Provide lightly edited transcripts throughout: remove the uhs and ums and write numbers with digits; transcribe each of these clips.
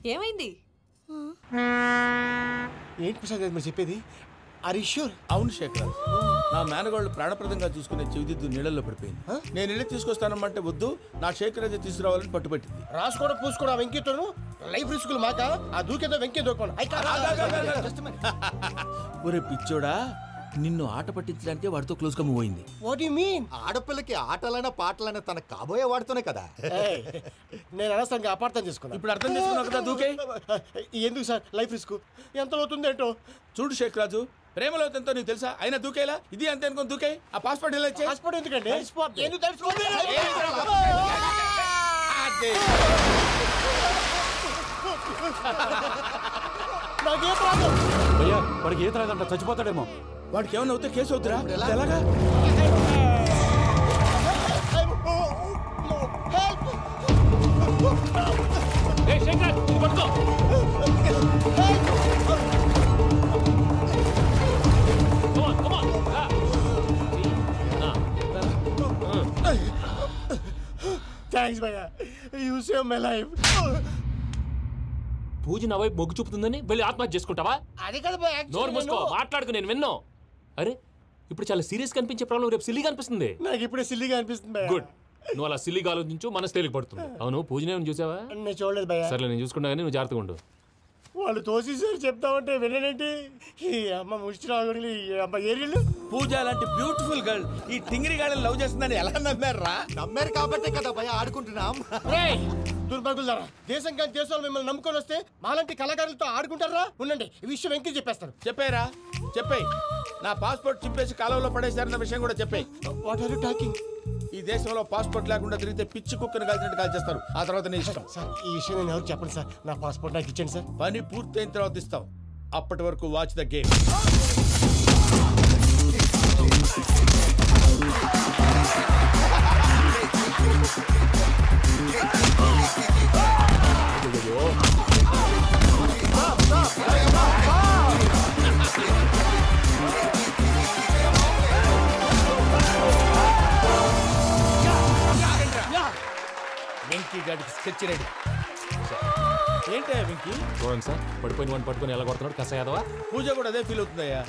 ఏమైంది? ఏంటి ప్రసాద్ మీరు చెప్పేది? అవును శేఖర్, నా మేనగాళ్ళు ప్రాణప్రదంగా చూసుకునే చెవిదిద్దు నీళ్ళల్లో పడిపోయింది. నేను ఇల్లు తీసుకొస్తానమ్మంటే వద్దు, నా శేఖర్ అయితే తీసుకురావాలని పట్టుబట్టింది. రాసుకోవడం పూసుకోవడం వెంకీతోను లైఫ్ రిస్కులు మాక ఆ దూకేదో వెంకీ దూకోను. ఒరే పిచ్చోడా, నిన్ను ఆట పట్టించడానికి వాడితో క్లోజ్ గా మూవ్ అయింది. What you mean? ఆడపిల్లకి ఆటలైనా పాటలైనా తన కాబోయే వాడుతూనే కదా. నేను అనవసరంగా అపార్థం చేసుకున్నా. ఇప్పుడు అర్థం చేసుకున్నావు కదా దూకే. ఎందుకు సార్ లైఫ్ రిస్క్ ఎంత అవుతుంది ఏంటో? చూడు శేఖ్ రాజు, ప్రేమలో ఎంతో నీకు తెలుసా? అయినా దూకేలా ఇది అంతే అనుకుని దూకే. ఆ పాస్పోర్ట్ ఎలా ఇచ్చే? పాస్పోర్ట్ ఎందుకండి? ఎందుకు తెలుసుకోండి? నాకేం ప్రాబ్లం? భయ్యా వాడికి ఈత రాదంట, చచ్చిపోతాడేమో. వాడికి ఏమన్నా అవుతే కేసు అవుతురా? ఎలాగా? థ్యాంక్స్ భయ్యా, యూ సేవ్ మై లైఫ్. పూజ నా వైపు మొగ్గు చూపుతుందని వెళ్ళి ఆత్మహత్య చేసుకుంటావా? అది కదా భయ్యా. నోరు మూసుకో, మాట్లాడుకు, నేను విన్నాను. అరే ఇప్పుడు చాలా సీరియస్ కనిపించే ప్రాబ్లం రేపు సిల్లీగా అనిపిస్తుంది. నాకు ఇప్పుడే సిల్లీగా అనిపిస్తుంది. గుడ్, నువ్వు అలా సిల్లీగా ఆలోచించు, మనసు తేలిక పడుతుంది. అవును, పూజనే చూసావా? నేను చూడలేదు భయ్యా. సర్లే, నేను చూసుకున్నా కానీ నువ్వు జాగ్రత్తగా ఉండు. వాళ్ళు తోసేసారు చెప్తామంటే విననేంటి? ఈ అమ్మ ముష్టి రాగుడి అమ్మ ఏరియలు. పూజ లాంటి బ్యూటిఫుల్ గర్ల్ ఈ టింగిరి గాడిని లవ్ చేస్తుందని ఎలా నమ్మారా? నమ్మారు కాబట్టే కదా భయ ఆడుకుంటున్నాం. దుర్భగులారా, దేశం కానీ దేశాలు మిమ్మల్ని నమ్ముకొని వస్తే మాలాంటి కళాకారులతో ఆడుకుంటారా? ఉండండి, ఈ విషయం వెంకీ చెప్పేస్తాను. చెప్పారా? చెప్పేయ్. నా పాస్పోర్ట్ చింపేసి కాలంలో పడేశారన్న విషయం కూడా చెప్పేయ్. What are you talking? ఈ దేశంలో పాస్పోర్ట్ లేకుండా తిరిగితే పిచ్చి కుక్కను కాల్చినట్టు కాల్చేస్తారు. ఆ తర్వాత నీ ఇష్టం. సార్ ఈ విషయం నేను ఎవరికి చెప్పండి సార్. నా పాస్పోర్ట్ నాకు ఇచ్చేయండి సార్. పని పూర్తయిన తర్వాత ఇస్తాం. అప్పటి వరకు వాచ్ ద గేమ్. వెంకీ గాడికి స్కెచ్ రెడీ. ఏంటయ్యా వెంకీ? చూడండి సార్, పడిపోయిన వాడిని పట్టుకొని ఎలా కొడుతున్నాడు కసయాదవా. పూజ కూడా అదే ఫీల్ అవుతుందయ్యా.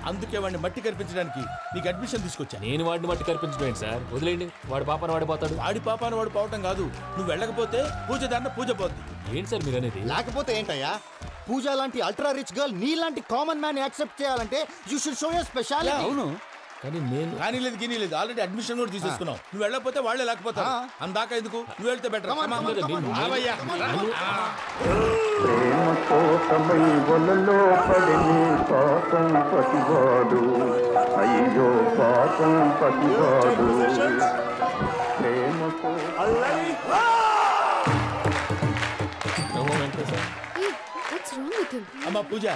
అందుకే వాడిని మట్టి కనిపించడానికి నీకు అడ్మిషన్ తీసుకొచ్చా. నేను వాడిని మట్టి కనిపించడం సార్, వదిలేండి. వాడి పాపను వాడిపోతాడు. వాడి పాపాను వాడు పోవటం కాదు, నువ్వు వెళ్ళకపోతే పూజ దాన్న పూజ పోద్ది. ఏంటి సార్ మీరు అనేది? లేకపోతే ఏంటయ్యా, పూజ లాంటి అల్ట్రా రిచ్ గర్ల్ నీ లాంటి కామన్ మ్యాన్ యాక్సెప్ట్ చేయాలంటే you should show your speciality. అవును, కానీ నేను కానీ లేదు గిని లేదు, ఆల్రెడీ అడ్మిషన్ కూడా తీసేసుకున్నావు. నువ్వు వెళ్ళకపోతే వాళ్ళే లేకపోతారు. అందాక ఎందుకు, నువ్వు వెళ్తే బెటర్. ప్రేమ కోసమై వలలో పడిని పాపం పతివాడు, అయ్యో పాపం పతివాడు. ప్రేమతో అమ్మా పూజ,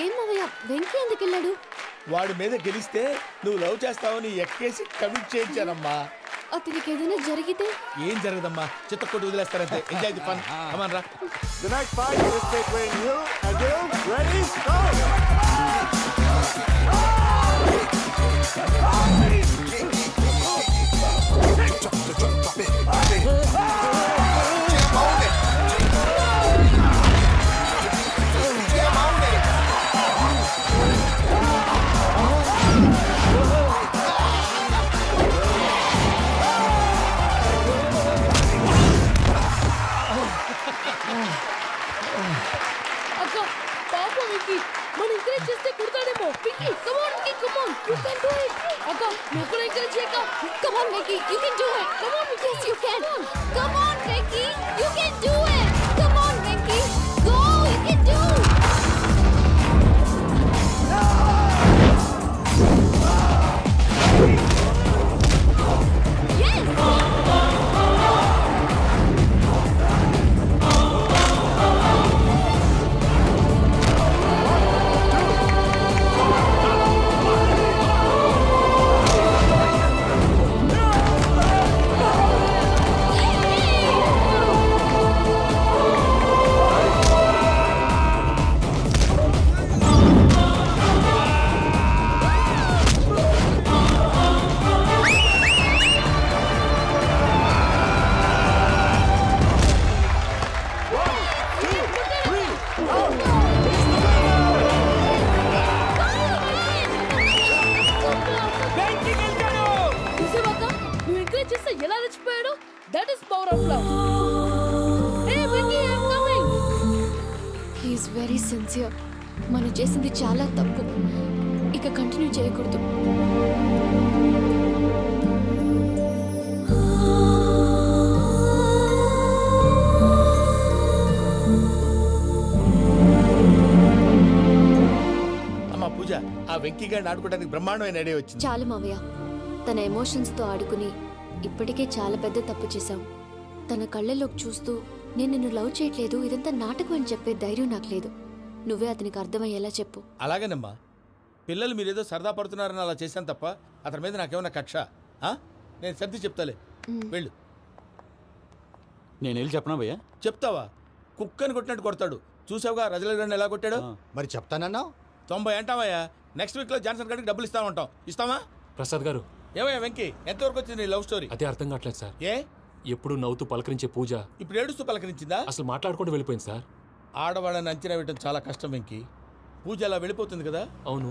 ఏం మావయ్య వెంకీ ఎందుకు వెళ్ళాడు? వాడి మీద గెలిస్తే నువ్వు లవ్ చేస్తావని ఎక్కేసి కమిట్ చేయించానమ్మా. అతనికి ఏదైనా జరిగితే? ఏం జరగదమ్మా, చిత్తకొట్టు వదిలేస్తారంటే. Enjoy the fun. కమాన్ రా. The next fight is between you and you. Ready? Go! అక్క పాప వెంకీ, మనం ఎంకరేజ్ చేస్తే కుడతాడేమో. Venky come on Venky, come on, you can do it. అక్క నువ్వు కూడా ఎంకరేజ్ చేయక. Come on Venky, you can do it. Come on Venky, yes you can. Come on Venky, you can do it. Come on Venky, go, you can do. నువ్వు encourage చేస్తే ఎలా రెచ్చిపోయాడు? That is power of love. Hey Vicky, I'm coming. He is very sincere. మనం చేసింది చాలా తప్పు. ఇక continue చేయకూడదు. అమ్మా పూజ, ఆ వెంకీ గారిని ఆడుకోవడానికి బ్రహ్మాండమైన ఐడియా వచ్చింది. చాలు మావయ్య, తన ఎమోషన్స్తో ఆడుకుని ఇప్పటికే చాలా పెద్ద తప్పు చేశావు. తన కళ్ళలోకి చూస్తూ నేను నిన్ను లవ్ చేయట్లేదు, ఇదంతా నాటకం అని చెప్పే ధైర్యం నాకు లేదు. నువ్వే అతనికి అర్థమయ్యేలా చెప్పు. అలాగేనమ్మా, పిల్లలు మీరేదో సరదా పడుతున్నారని అలా చేశాను తప్ప అతని మీద నాకేమన్నా కక్ష? నేను సర్ది చెప్తాలే, వెళ్ళు. నేను వెళ్ళి చెప్పనా భయ్యా? చెప్తావా? కుక్కని కొట్టినట్టు కొడతాడు. చూసావుగా రజల గారిని ఎలా కొట్టాడు? మరి చెప్తానన్నా 90 అంటావయ్యా. నెక్స్ట్ వీక్ లో జాన్సన్ గారికి డబ్బులు ఇస్తామంటాం. ఇస్తావా? ప్రసాద్ గారు, ఏమయ్యా వెంకీ, ఎంతవరకు వచ్చింది నీ లవ్ స్టోరీ? అదే అర్థం కావట్లేదు సార్. ఏ ఎప్పుడు నవ్వుతూ పలకరించే పూజ ఇప్పుడు ఏడుస్తూ పలకరించిందా? అసలు మాట్లాడుకుంటూ వెళ్ళిపోయింది సార్. ఆడవాళ్ళని అంచనా వేయడం చాలా కష్టం వెంకీ. పూజ అలా వెళ్ళిపోతుంది కదా. అవును.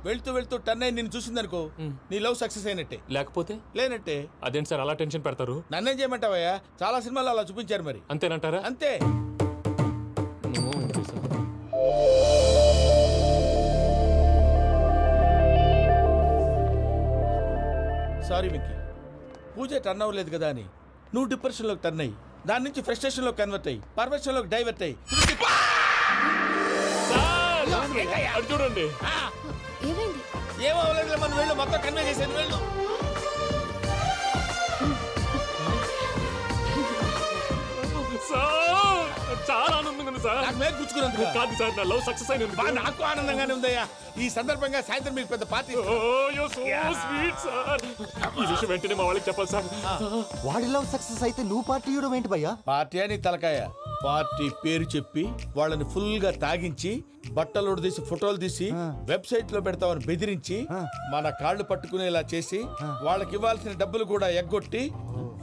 వెళ్తూ వెళ్తూ టర్న్ అయి నిన్ను చూసిందనుకో, నీ లవ్ సక్సెస్ అయినట్టే. లేకపోతే లేనట్టే. అదేంటి సార్ అలా టెన్షన్ పెడతారు? నన్నేం చేయమంటావయ్యా? చాలా సినిమాలు అలా చూపించారు మరి. అంతేనంటారా? అంతే. సారీ వెంకీ, పూజ టర్న్ అవ్వలేదు కదా అని నువ్వు డిప్రెషన్లోకి టర్న్ అయ్యి దాని నుంచి ఫ్రస్ట్రేషన్లోకి కన్వర్ట్ అయ్యి పర్వర్షన్లోకి డైవర్ట్ అయ్యి చూడండి. ఏమైంది? ఏమో అవ్వలేదు, మనం వెళ్ళు, మొత్తం కన్వే చేసేది వెళ్ళు. చాలా ఆనందంగా ఉంది సార్. నాకు మీద కూర్చుకున్నందుకు కాదు సార్, నా లవ్ సక్సెస్ అయినందుకు. నాకు ఆనందంగానే ఉందయ్యా. ఈ సందర్భంగా సాయంత్రం మీకు పెద్ద పార్టీ. Sweet sir. ఈ విషయం వెంటనే మా వాళ్ళకి చెప్పాలి సార్. వాడి లవ్ సక్సెస్ అయితే నువ్వు పార్టీ ఇవ్వడం ఏంటి భయ్యా? పార్టీ అని తలకాయ. పార్టీ పేరు చెప్పి వాళ్ళని ఫుల్ గా తాగించి బట్టలు తీసి ఫోటోలు తీసి వెబ్సైట్ లో పెడతామని బెదిరించి మన కాళ్ళు పట్టుకునేలా చేసి వాళ్ళకి ఇవ్వాల్సిన డబ్బులు కూడా ఎగ్గొట్టి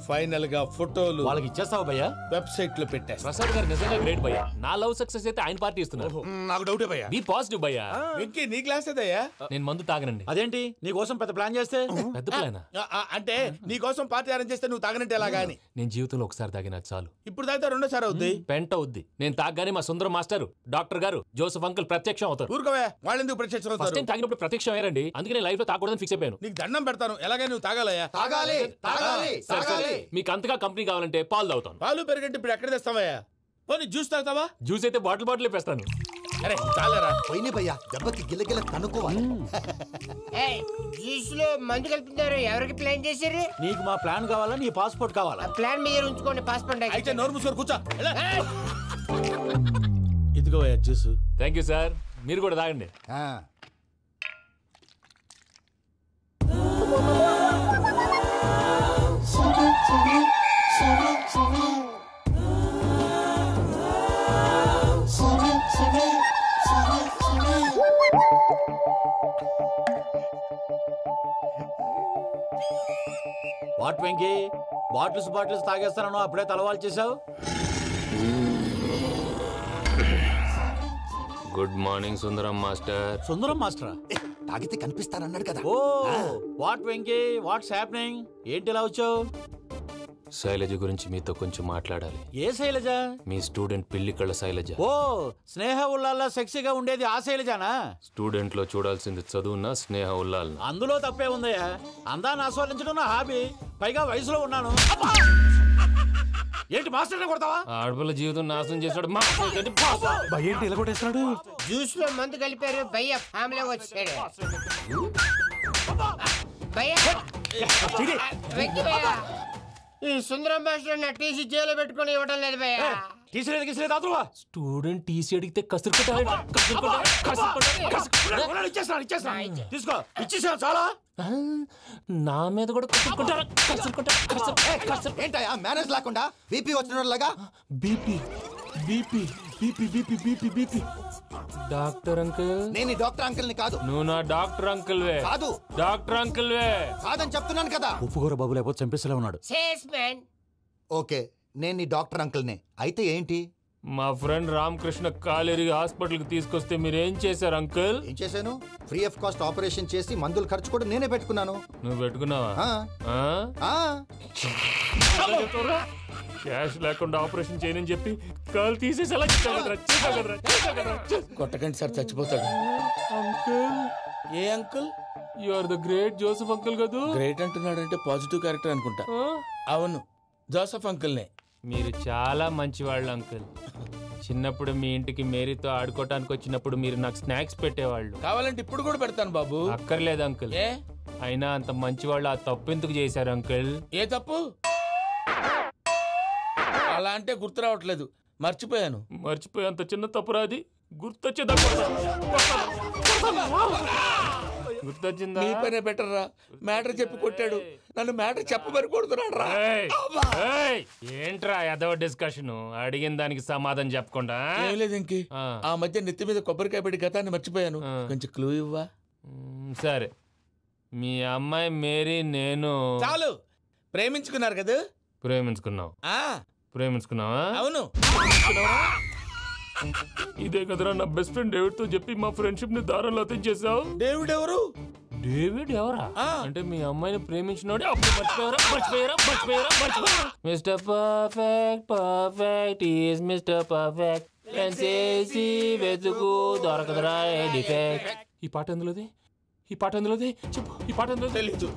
ఫైనల్ గా ఫోటోలు వాళ్ళకి ఇచ్చేస్తావా భయ్యా? వెబ్సైట్ లో పెట్టేస్తా. ప్రసాద్ గారు నిజంగా గ్రేట్ భయ్యా. నా లవ్ సక్సెస్ అయితే ఆయన పార్టీ ఇస్తున్నారు. నాకు డౌటే భయ్యా. బీ పాజిటివ్ భయ్యా. వెంకీ నీ గ్లాస్ ఏదయ్యా? నేను మందు తాగనండి. అదేంటి నీ కోసం పెద్ద ప్లాన్ చేస్తే? పెద్ద ప్లాన్ అంటే నీ కోసం పార్టీ అరేంజ్ చేస్తే నువ్వు తాగనంటే ఎలాగా అని. నేను జీవితంలో ఒకసారి తాగినా చాలు. ఇప్పుడు తాగితే రెండోసారి అవుద్ది. పెంట అవుద్ది. నేను తాగగానే మా సుందరం మాస్టర్, డాక్టర్ గారు, జోసెఫ్ అంకుల్ ప్రత్యక్షం అవుతారు. ఊరుకోవే, వాళ్ళు ఎందుకు ప్రత్యక్షం ఫస్ట్ అవుతారు? టైం తాగినప్పుడు ప్రత్యక్షం అయ్యారండి. అందుకే నేను లైఫ్ లో తాగకూడదని ఫిక్స్ అయిపోయాను. నీకు దండం పెడతాను, ఎలాగే నువ్వు తాగాలయ్యా. తాగాలి తాగాలి సరే, సరే. తాగాలి. మీకు అంతగా కంపెనీ కావాలంటే పాలు తాగుతాను. పాలు పెరిగంటే ఇప్పుడు ఎక్కడ తెస్తావయ్యా? పోనీ జ్యూస్ తాగుతావా? జ్యూస్ అయితే బాటిల్ వేస్తాను. అరే చాలరా. పోయిన భయ్యా, దెబ్బకి గిల్లగిల్ల కనుక్కోవాలి. జ్యూస్ లో మందు కలుపుతున్నారు. ఎవరికి ప్లాన్ చేశారు? నీకు మా ప్లాన్ కావాలా, నీ పాస్పోర్ట్ కావాలా? ప్లాన్ మీద ఉంచుకోండి, పాస్పోర్ట్ అయితే నోరు మూసుకొని కూర్చో. ఇదిగోవయ్యా జ్యూస్. Thank you sir. మీరు కూడా తాగండి. వాట్ వెంకీ, బాటిల్స్ తాగేస్తాను అప్పుడే తలవాలు చేసావు. Good morning Sundaram master. Sundaram మాస్టరా? తాగితే కనిపిస్తారన్నాడు కదా. Oh what Venky, what's happening? ఏంటి ఇలా వచ్చావు? శైలజ గురించి మీతో కొంచెం మాట్లాడాలి. ఏ శైలజ? మీ స్టూడెంట్ పిల్లి కళ్ళ శైలజ. ఓ స్నేహ ఉల్లాల్లో సెక్సీగా ఉండేది ఆ శైలజానా? స్టూడెంట్ లో చూడాల్సింది చదువున స్నేహ ఉల్లాల్. అందులో తప్పే ఉందయ్యా. అందాన్ని ఆస్వాదించడం నా హాబీ. పైగా వయసులో ఉన్నాను. ఏంటి మాస్టర్ కొడతావా? ఆడపిల్ల జీవితం నాశనం చేశాడు. ఏంటి ఇలా కొట్టేస్తున్నాడు? జ్యూస్ లో మందు కలిపారు. భయ్య ఫ్యామిలీ వచ్చాడు. భయ్య వెక్కి భయ్య, ఈ సుందరం మాస్టర్ నా టీసీ జైలు పెట్టుకుని ఇవ్వడం లేదు భయ్య. స్టూడెంట్ టీసీ అడిగితే తీసుకో, ఇచ్చేసాను చాలా. నా మీద కూడా ఏంటయ్యా మేనేజ్ లేకుండా బీపీ వచ్చినలాగా? BP BP BP BP BP BP. Doctor uncle, నేను ఈ డాక్టర్ అంకుల్ ని కాదు. నువ్వు నా డాక్టర్ అంకుల్ వే. కాదు డాక్టర్ అంకుల్ వే. కాదని చెప్తున్నాను కదా. ఉప్పుకూర బాబు లేకపోతే చంపేసేలా ఉన్నాడు. Sales man. ఓకే, నేను ఈ డాక్టర్ అంకుల్ నే. అయితే ఏంటి? మా ఫ్రెండ్ రామకృష్ణ కాలేరి హాస్పిటల్కి తీసుకొస్తే మీరేం చేశారు అంకుల్? ఏం చేశాను? ఫ్రీ ఆఫ్ కాస్ట్ ఆపరేషన్ చేసి మందుల ఖర్చు కూడా నేనే పెట్టుకున్నాను. నువ్వు పెట్టుకున్నావా? క్యాష్ లేకుండా ఆపరేషన్ చేయనని చెప్పి కాలు తీసేసి అలా కొట్టకండి సార్, చచ్చిపోతాడు. అంకుల్, ఏ uncle? You are the great Joseph uncle కదా. గ్రేట్ అంటున్నాడంటే పాజిటివ్ క్యారెక్టర్ అనుకుంటా. అవును, జోసెఫ్ అంకుల్నే. మీరు చాలా మంచివాళ్ళు అంకుల్. చిన్నప్పుడు మీ ఇంటికి మేరీతో ఆడుకోవటానికి వచ్చినప్పుడు మీరు నాకు స్నాక్స్ పెట్టేవాళ్ళు. కావాలంటే ఇప్పుడు కూడా పెడతాను బాబు. అక్కర్లేదు అంకుల్. అయినా అంత మంచివాళ్ళు ఆ తప్పు ఎందుకు చేశారు అంకుల్? ఏ తప్పు? అలా అంటే గుర్తు రావట్లేదు, మర్చిపోయాను. మర్చిపోయి అంత చిన్న తప్పురాది గుర్తొచ్చేదా? గుర్తొచ్చిందా? నీ పనే బెటర్ రా. మ్యాటర్ చెప్పి కొట్టాడు, నన్ను మ్యాటర్ చెప్పమని కొడుతున్నాడు రా. ఏంట్రా ఎదవ డిస్కషన్? అడిగిన దానికి సమాధానం చెప్పకుండా. ఏం లేదు ఇంకి, ఆ మధ్య నెత్తి మీద కొబ్బరికాయ పెట్టి గతాన్ని మర్చిపోయాను. కొంచెం క్లూ ఇవ్వా? సరే, మీ అమ్మాయి మేరీ నేను చాలు. ప్రేమించుకున్నారు కదా? ప్రేమించుకున్నావు. ప్రేమించుకున్నావా? అవును. ఇదే కదరా నా బెస్ట్ ఫ్రెండ్ డేవిడ్ తో చెప్పి మా ఫ్రెండ్షిప్ ని దారంలో తెంచేసావు. డేవిడ్ ఎవరు? డేవిడ్ ఎవరా? అంటే మీ అమ్మాయిని ప్రేమించినోడే అప్పుడు మర్చిపోయారా? Mister perfect, perfect is mister perfect. చేసి వెతుకు దొరకదురా డిఫెక్ట్. ఈ పాట ఎందులోది? చెప్పు. ఈ పాట ఎందులో? తెలీదు.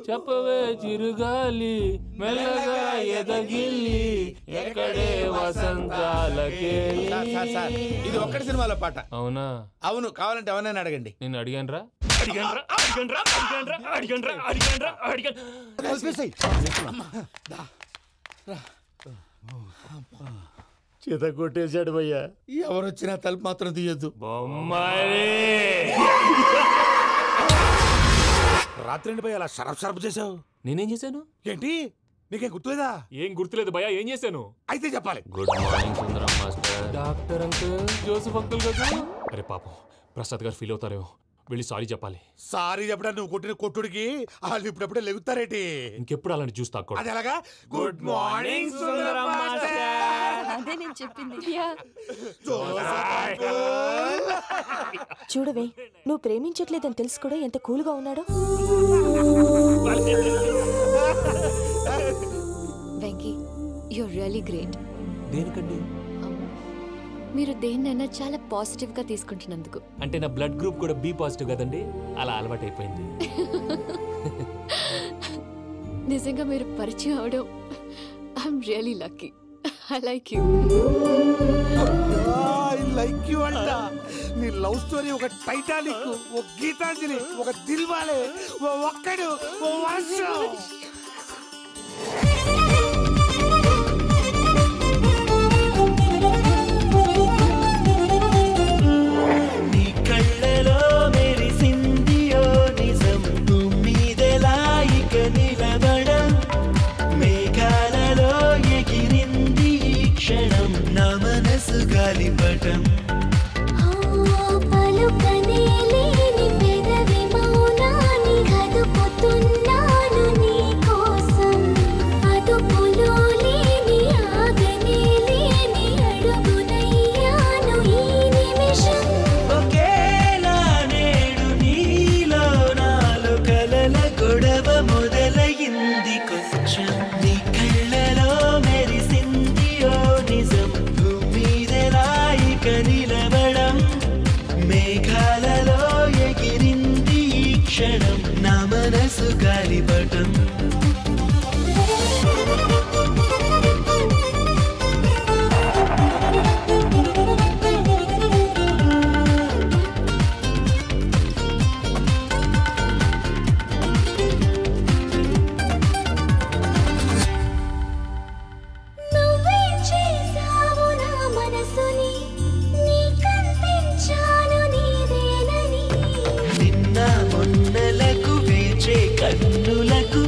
చెప్పవే చిరుగాలి మెల్లగా ఎదగిల్లి ఎక్కడే వసంతాలకే. ఇది ఒక్కటి సినిమాలో పాట. అవునా? అవును. కావాలంటే ఎవరైనా అడగండి. నేను అడిగాను. చేత కొట్టేశాడు భయ్యా. ఎవరొచ్చినా తలుపు మాత్రం తీయద్దు. రాత్రి భయ్య అలా షరఫ్ చేసావు. నేనేం చేశాను? ఏంటి నీకేం గుర్తులేదా? ఏం గుర్తులేదు భయ్యా. ఏం చేశాను? అయితే చెప్పాలి. Good morning Sundaram master. Doctor uncle, Joseph uncle కదా? అరే పాపం, ప్రసాద్ గారు ఫీల్ అవుతారేమో. వెళ్ళి సారీ చెప్పాలి. సారీ చెప్పడా? నువ్వు కొట్టిన కొట్టుడికి వాళ్ళు ఇప్పుడప్పుడే లెగుతారేటి? ఇంకెప్పుడు అలాంటి జ్యూస్ తాకూడదు. అది ఎలాగా? Good morning Sundaram master. అదే నేను చెప్పింది. చూడవే, నువ్వు ప్రేమించట్లేదని తెలుసు కూడా ఎంత కూల్గా ఉన్నాడో. Venky, you're really great. దేనికండి? మీరు దేన్నైనా చాలా పాజిటివ్ గా తీసుకుంటున్నందుకు. అంటే నా బ్లడ్ గ్రూప్ కూడా బి పాజిటివ్ కదండి, అలా అలవాటైపోయింది. నిజంగా మీరు పరిచయం అవడం I'm really lucky. I like you. అంట. నీ లవ్ స్టోరీ ఒక టైటానిక్, ఒక గీతాంజలి, ఒక దిల్వాలే, ఒక్కడు, ఓ వర్షం. గాలిపటం పలుకనే లేని పెదవి మౌనాన్ని కదుపుతున్నాను నీ కోసం. అదుపులో లేని ఆగనే లేని అడుగునయ్యాను ఈ నిమిషం. ఒకేలా నేడు నీలో నాలో కలల గొడవ మొదలైంది కొంచెం. నీ కళ్ళలో మెరిసింది ఓ నిజం. నిలబడం మేఘాలలో ఎగిరింది ఈ క్షణం. నా మనసు గాలిపటం. కన్నులకు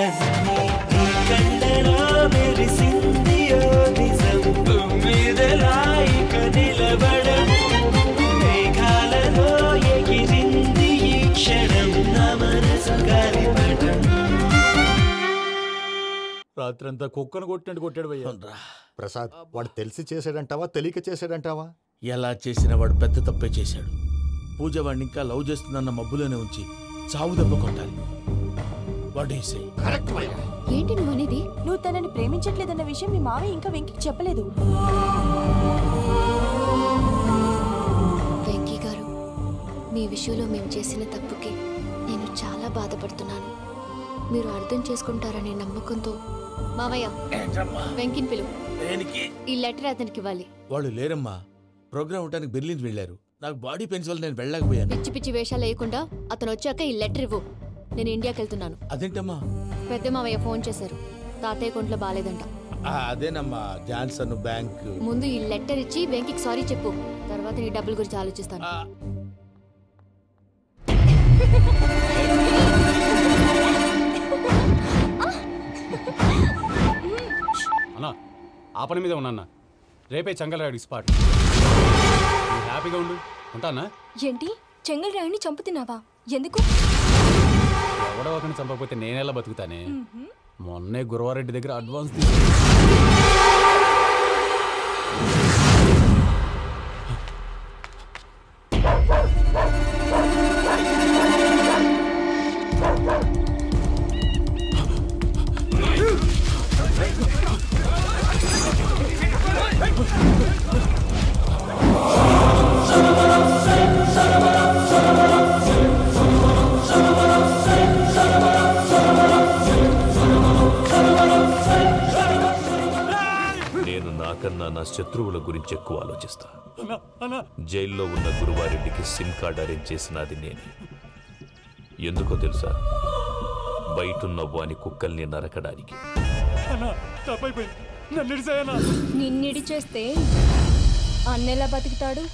కన్నీ నీ కళ్ళలో మెరిసింది ఓ నిజం తుమ్మిదలాయిక నిలబడము మేఘాలలో ఎగిరింది ఈ క్షణం నా మనసు గాలిపటం. రాత్రంతా కుక్కను కొట్టినట్టు కొట్టాడు భయ్యా. ప్రసాద్ వాడు తెలిసి చేసాడంటావా తెలియక చేసాడంటావా? ఎలా చేసిన వాడు పెద్ద తప్పే చేశాడు. పూజ వాడిని ఇంకా లవ్ చేస్తుందన్న మబ్బులోనే ఉంచి చావు దెబ్బ కొట్టాలి. ఏంటి నువ్వు అనేది? నువ్వు తనని ప్రేమించట్లేదన్న విషయం మీ మావయ్య ఇంకా వెంకికి చెప్పలేదు. వెంకీ గారు, మీ విషయంలో మేము చేసిన తప్పుకి నేను చాలా బాధపడుతున్నాను. మీరు అర్థం చేసుకుంటారనే నమ్మకంతో మావయ్య వెంకిని పిలువు. ఈ లెటర్ అతనికి ఇవ్వాలి. వాళ్ళు లేరమ్మా, ప్రోగ్రామ్ ఉండడానికి బెర్లిన్ వెళ్ళారు. నాకు బాడీ పెయిన్స్ వల్ల నేను వెళ్ళలేకపోయాను. పిచ్చి పిచ్చి వేషాలు వేయకుండా అతను వచ్చాక ఈ లెటర్ ఇవ్వు. నేను ఇండియాకి వెళ్తున్నాను. అదేంటమ్మా? పెద్ద మావయ్య ఫోన్ చేశారు, తాతయ్య కొంట్లో బాలేదంట. అదేనమ్మా, జాన్సన్ బ్యాంక్. ముందు ఈ లెటర్ ఇచ్చి వెంకికి సారీ చెప్పు, తర్వాత నీ డబ్బుల గురించి ఆలోచిస్తాను. అన్నా ఆ పని మీద ఉన్నా, రేపే చెంగల్రాయుడికి స్పాట్. హ్యాపీగా ఉండు, ఉంటానా? ఏంటి చెంగల్రాయుడిని చంపుతున్నావా? ఎందుకు? ఎవడో ఒకరిని చంపకపోతే నేనెలా బతుకుతానే? మొన్నే గురవారెడ్డి దగ్గర అడ్వాన్స్ నా శత్రువుల గురించి ఎక్కువ ఆలోచిస్తా. జైల్లో ఉన్న గురువారెడ్డికి సిమ్ కార్డ్ అరేంజ్ చేసినది నేనే. ఎందుకో తెలుసా? బయటున్న వాని కుక్కల్ని నరకడానికి. నిన్నిడి చేస్తే అన్నెలా బతుకుతాడు?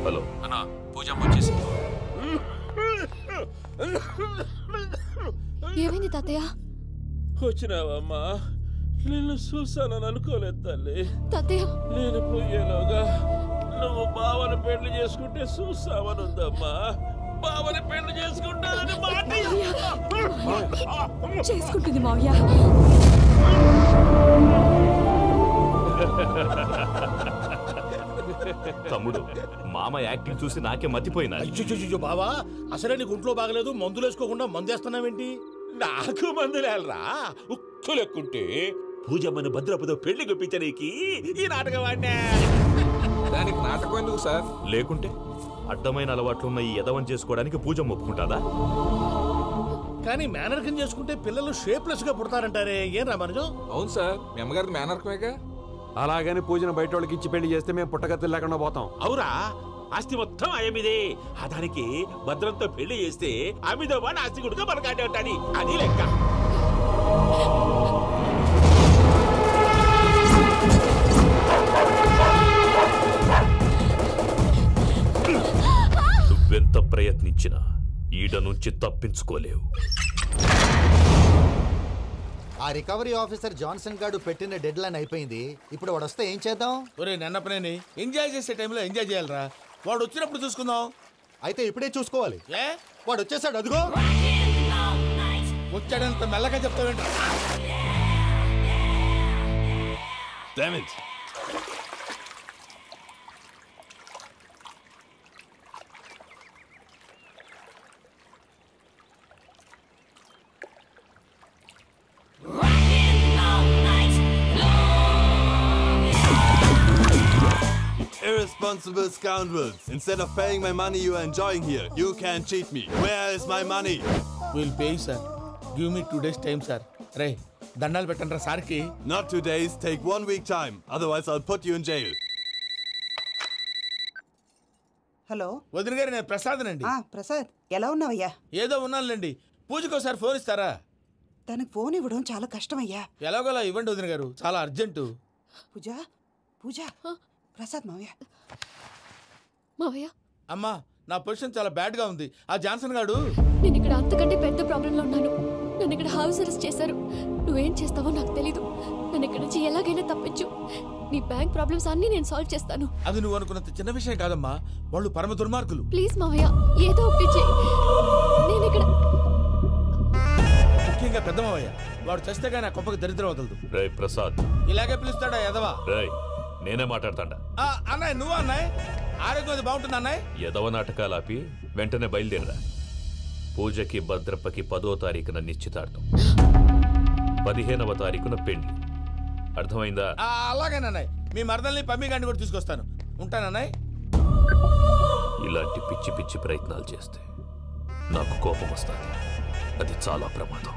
హలో అన్నా, పూజమ్మ వచ్చేసింది. ఏమైంది తాతయ్య? వచ్చినావమ్మా? నిన్ను చూసానని అనుకోలేదు తల్లి. తాతయ్య, నేను పోయేలోగా నువ్వు బావని పెళ్లి చేసుకుంటే చూసావని ఉందమ్మా. బావని పెళ్లి చేసుకుంటానని మాట చేసుకుంటుంది మావయ్య. తమ్ముడు, మామ యాక్టింగ్ చూసి నాకే మతిపోయినా. బావా, అసలే నీకు ఒంట్లో బాగలేదు, మందులు వేసుకోకుండా మందేస్తున్నావేంటి? నాకు మందులేలరా, ఉక్కు లెక్కుంటే పూజమ్మను భద్రపదో పెళ్లి గుప్పించడానికి ఈ నాటకం వాడినా. దానికి నాటకం ఎందుకు సార్? లేకుంటే అడ్డమైన అలవాట్లున్న ఈ యదవం చేసుకోవడానికి పూజమ్మ ఒప్పుకుంటాదా? కానీ మేనర్కం చేసుకుంటే పిల్లలు షేప్లెస్ గా పుడతారంటారే, ఏం రామానుజం? అవును సార్, మీ అమ్మగారి మేనర్కమేగా. అలాగని పూజను బయట వాళ్ళకి ఇచ్చి పెళ్లి చేస్తే మేము పుట్టగతులు లేకుండా పోతాం. అవురా, ఆస్తి మొత్తం ఆయమిదే. ఆ దానికి భద్రంతో పెళ్లి చేస్తే ఆమెతో పాటు ఆస్తి గుడిగా మనకాడే ఉంటాని, అది లెక్క. నువ్వెంత ప్రయత్నించినా ఈడ నుంచి తప్పించుకోలేవు. ఆ రికవరీ ఆఫీసర్ జాన్సన్ గారు పెట్టిన డెడ్ లైన్ అయిపోయింది. ఇప్పుడు వాడు వస్తే ఏం చేద్దాం? ఒరే నన్నపనేని, ఎంజాయ్ చేసే టైంలో ఎంజాయ్ చేయాలరా. వాడు వచ్చినప్పుడు చూసుకుందాం. అయితే ఇప్పుడే చూసుకోవాలి. వాడు వచ్చేసాడు, అదిగో వచ్చాడంత మెల్లగా చెప్తావేంట? Irresponsible scoundrels. Instead of paying my money you are enjoying here, you can't cheat me. Where is my money? We'll pay, sir. Give me 2 days time, sir. Ray, దండాలు పెట్టండి సార్ కి. Not 2 days, take 1 week time. Otherwise I'll put you in jail. Hello వదిన గారు, నేను ప్రసాద్ నండి. ప్రసాద్, ఎలా ఉన్నావయ్యా? ఏదో ఉన్నానులేండి. పూజకు ఒకసారి ఫోన్ ఇస్తారా? తనకు ఫోన్ ఇవ్వడం చాలా కష్టమయ్యా. ఎలాగోలా ఇవ్వండి వదిన గారు, చాలా అర్జెంటు. పూజ పూజ ప్రసాద్ మావయ్య. మావయ్య అమ్మా, నా పొజిషన్ చాలా బ్యాడ్ గా ఉంది. ఆ జాన్సన్ గాడు నేను ఇక్కడ అంతకంటే పెద్ద ప్రాబ్లంలో ఉన్నాను. నన్ను ఇక్కడ హౌస్ అరెస్ట్ చేశారు. నువ్వేం చేస్తావో నాకు తెలీదు. నన్ను ఇక్కడ నుంచి ఎలాగైనా తప్పించు. నీ బ్యాంక్ ప్రాబ్లమ్స్ అన్ని నేను సాల్వ్ చేస్తాను. అది నువ్వు అనుకున్నంత చిన్న విషయం కాదమ్మా. వాళ్ళు పరమ దుర్మార్గులు. ప్లీజ్ మావయ్య, ఏదో ఒకటి చెయ్యి. నేను ఇక్కడ ముఖ్యంగా పెద్ద మావయ్య, వాడు చస్తే కానీ ఆ కొంపకి దరిద్రం వదలదు. రే ప్రసాద్, ఇలాగే పిలుస్తాడా ఎదవా? రేయ్, నేనే మాట్లాడతాడా? అన్నయ్య నువ్వు అన్నయ్య, ఆరోగ్యం అది బాగుంటుంది అన్నయ్య. ఎదవ నాటకాలు ఆపి వెంటనే బయలుదేరరా. పూజకి భద్రప్పకి 10వ తారీఖున నిశ్చితార్థం, 15వ తారీఖున పెళ్లి. అర్థమైందా? అలాగేనన్నయ్య, మీ మరదల్ని పమ్మిగాండి కూడా తీసుకొస్తాను. ఉంటానన్నయ్య. ఇలాంటి పిచ్చి పిచ్చి ప్రయత్నాలు చేస్తే నాకు కోపం వస్తుంది. అది చాలా ప్రమాదం.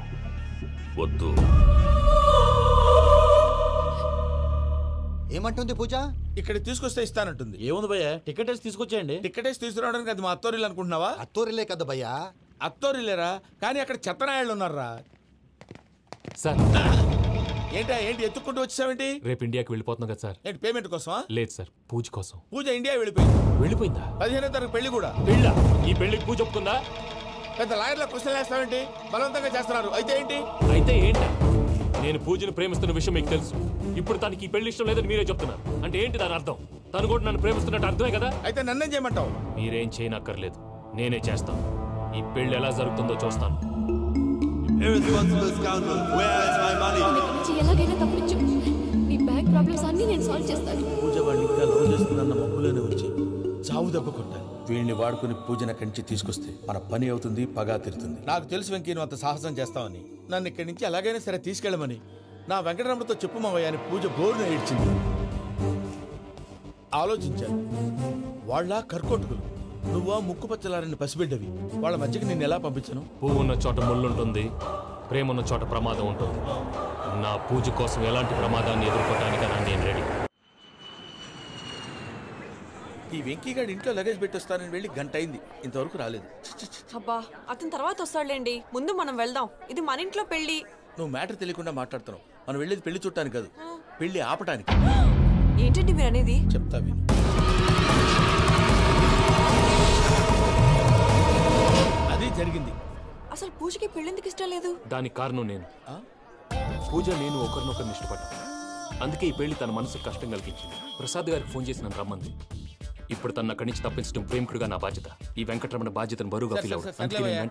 వద్దు. ఏమంటుంది పూజ? ఇక్కడ తీసుకొస్తే ఇస్తానంటుంది. ఏముంది భయ్యా, టికెట్ వేసి తీసుకొచ్చేయండి. టికెట్ వేసి తీసుకురావడానికి అది మా అత్తోరిల్లు అనుకుంటున్నావా? అత్తోరిల్లే కదా భయ్యా. అత్తోరిల్లేరా, కానీ అక్కడ చెత్తనాయాళ్ళు ఉన్నారా. సార్ ఏంటి ఎత్తుక్కుంటూ వచ్చావేంటి? రేపు ఇండియాకి వెళ్ళిపోతున్నాం కదా సార్. ఏంటి పేమెంట్ కోసమా? లేదు సార్, పూజ కోసం. పూజ ఇండియా వెళ్ళిపోయింది. వెళ్ళిపోయిందా? 15వ తారీఖు పెళ్లి కూడా. పెళ్ళ? ఈ పెళ్లికి పూజ ఒప్పుకుందా? పెద్ద లాయర్ల క్వశ్చన్ వేస్తావేంటి? బలవంతంగా చేస్తున్నారు. అయితే ఏంటి? అయితే ఏంటి? నేను పూజను ప్రేమిస్తున్న విషయం మీకు తెలుసు. ఇప్పుడు తనకి ఈ పెళ్లి ఇష్టం లేదని మీరే చెప్తున్నారు. అంటే ఏంటి దాని అర్థం? తను కూడా నన్ను ప్రేమిస్తున్నట్టు అర్థమే కదా. అయితే నన్నేం చేయమంటావు? మీరేం చేయనక్కర్లేదు, నేనే చేస్తాను. ఈ పెళ్లి ఎలా జరుగుతుందో చూస్తాను. Irresponsible scoundrel, where is my money? ఎలాగైనా తప్పించు. నీ బ్యాంక్ ప్రాబ్లమ్స్ అన్ని నేను సాల్వ్ చేస్తాను. పూజ వాడిని ఇంకా లవ్ చేస్తుందన్న మబ్బులోనే వచ్చి చావు దెబ్బ కొట్టాలి. వీళ్ళని వాడుకుని పూజన కంచి తీసుకొస్తే మన పని అవుతుంది, పగా తీరుతుంది. నాకు తెలుసు వెంకీ నువ్వు అంత సాహసం చేస్తావని. నన్ను ఇక్కడి నుంచి ఎలాగైనా సరే తీసుకెళ్ళమని నా వెంకటరమణతో చెప్పు మావయ్య అని పూజ బోరున ఏడ్చింది. ఆలోచించాను, వాళ్ళ కర్కోటకులు, నువ్వా ముక్కు పచ్చలారని పసిబిడ్డవి. వాళ్ళ మధ్యకి నేను ఎలా పంపించను? పువ్వు ఉన్న చోట ముళ్ళుంటుంది, ప్రేమ ఉన్న చోట ప్రమాదం ఉంటుంది. నా పూజ కోసం ఎలాంటి ప్రమాదాన్ని ఎదుర్కోవడానికైనా నేను రెడీ. ఈ వెంకీగాడు ఇంట్లో లగేజ్ పెట్టొస్తానని వెళ్ళి గంట అయింది, ఇంతవరకు రాలేదు. అబ్బా, అతని తర్వాత వస్తాడులేండి. ముందు మనం వెళ్దాం. ఇది మన ఇంట్లో పెళ్లి. నువ్వు మ్యాటర్ తెలియకుండా మాట్లాడుతున్నావు. మనం వెళ్ళేది పెళ్లి చుట్టానికి కాదు, పెళ్లి ఆపటానికి. ఏంటండి మీరు అనేది? చెప్తా విను. అది జరిగింది. అసలు పూజకి పెళ్ళెందుకు ఇష్టం లేదు? దానికి కారణం నేను. పూజ నేను ఒకరినొకరిని ఇష్టపడ్డా. అందుకే ఈ పెళ్లి తన మనసుకు కష్టం కలిగించింది. ప్రసాద్ గారికి ఫోన్ చేసి నన్ను రమ్మంది. ఇప్పుడు తన అక్కడి నుంచి తప్పించడం ప్రేమికుడుగా నా బాధ్యత. ఈ వెంకటరమణ బాధ్యతను బరువుగా ఫీల్ అవ్వడం.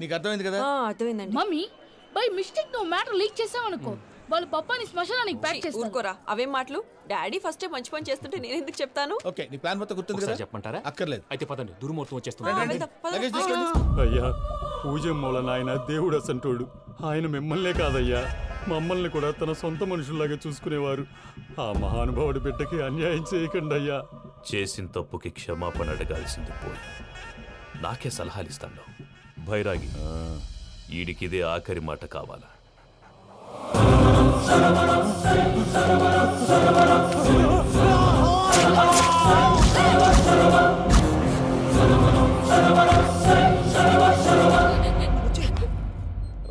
నీకు అర్థమైంది కదా? అర్థమైందండి. మమ్మీ బై మిస్టేక్ నువ్వు మ్యాటర్ లీక్ చేసావనుకో, వాళ్ళు పప్పాని శ్మశానానికి ప్యాక్ చేస్తారు. ఊరుకోరా, అవేం మాటలు. డాడీ ఫస్ట్ మంచి పని చేస్తుంటే నేను ఎందుకు చెప్తాను? ఓకే, నీ ప్లాన్ మొత్తం గుర్తుంది కదా? చెప్పమంటారా? అక్కర్లేదు. అయితే పదండి, దుర్ముహూర్తం వచ్చేస్తుంది. అయ్యా, పూజ మూలన ఆయన దేవుడు అసంటోడు. ఆయన మిమ్మల్నే కాదయ్యా, మమ్మల్ని కూడా తన సొంత మనుషుల్లాగా చూసుకునేవారు. ఆ మహానుభావుడి బిడ్డకి అన్యాయం చేయకండి అయ్యా. చేసిన తప్పుకి క్షమాపణ అడగాల్సింది పోయి నాకే సలహాలు ఇస్తాను. భైరాగి, ఈడికిదే ఆఖరి మాట కావాలా?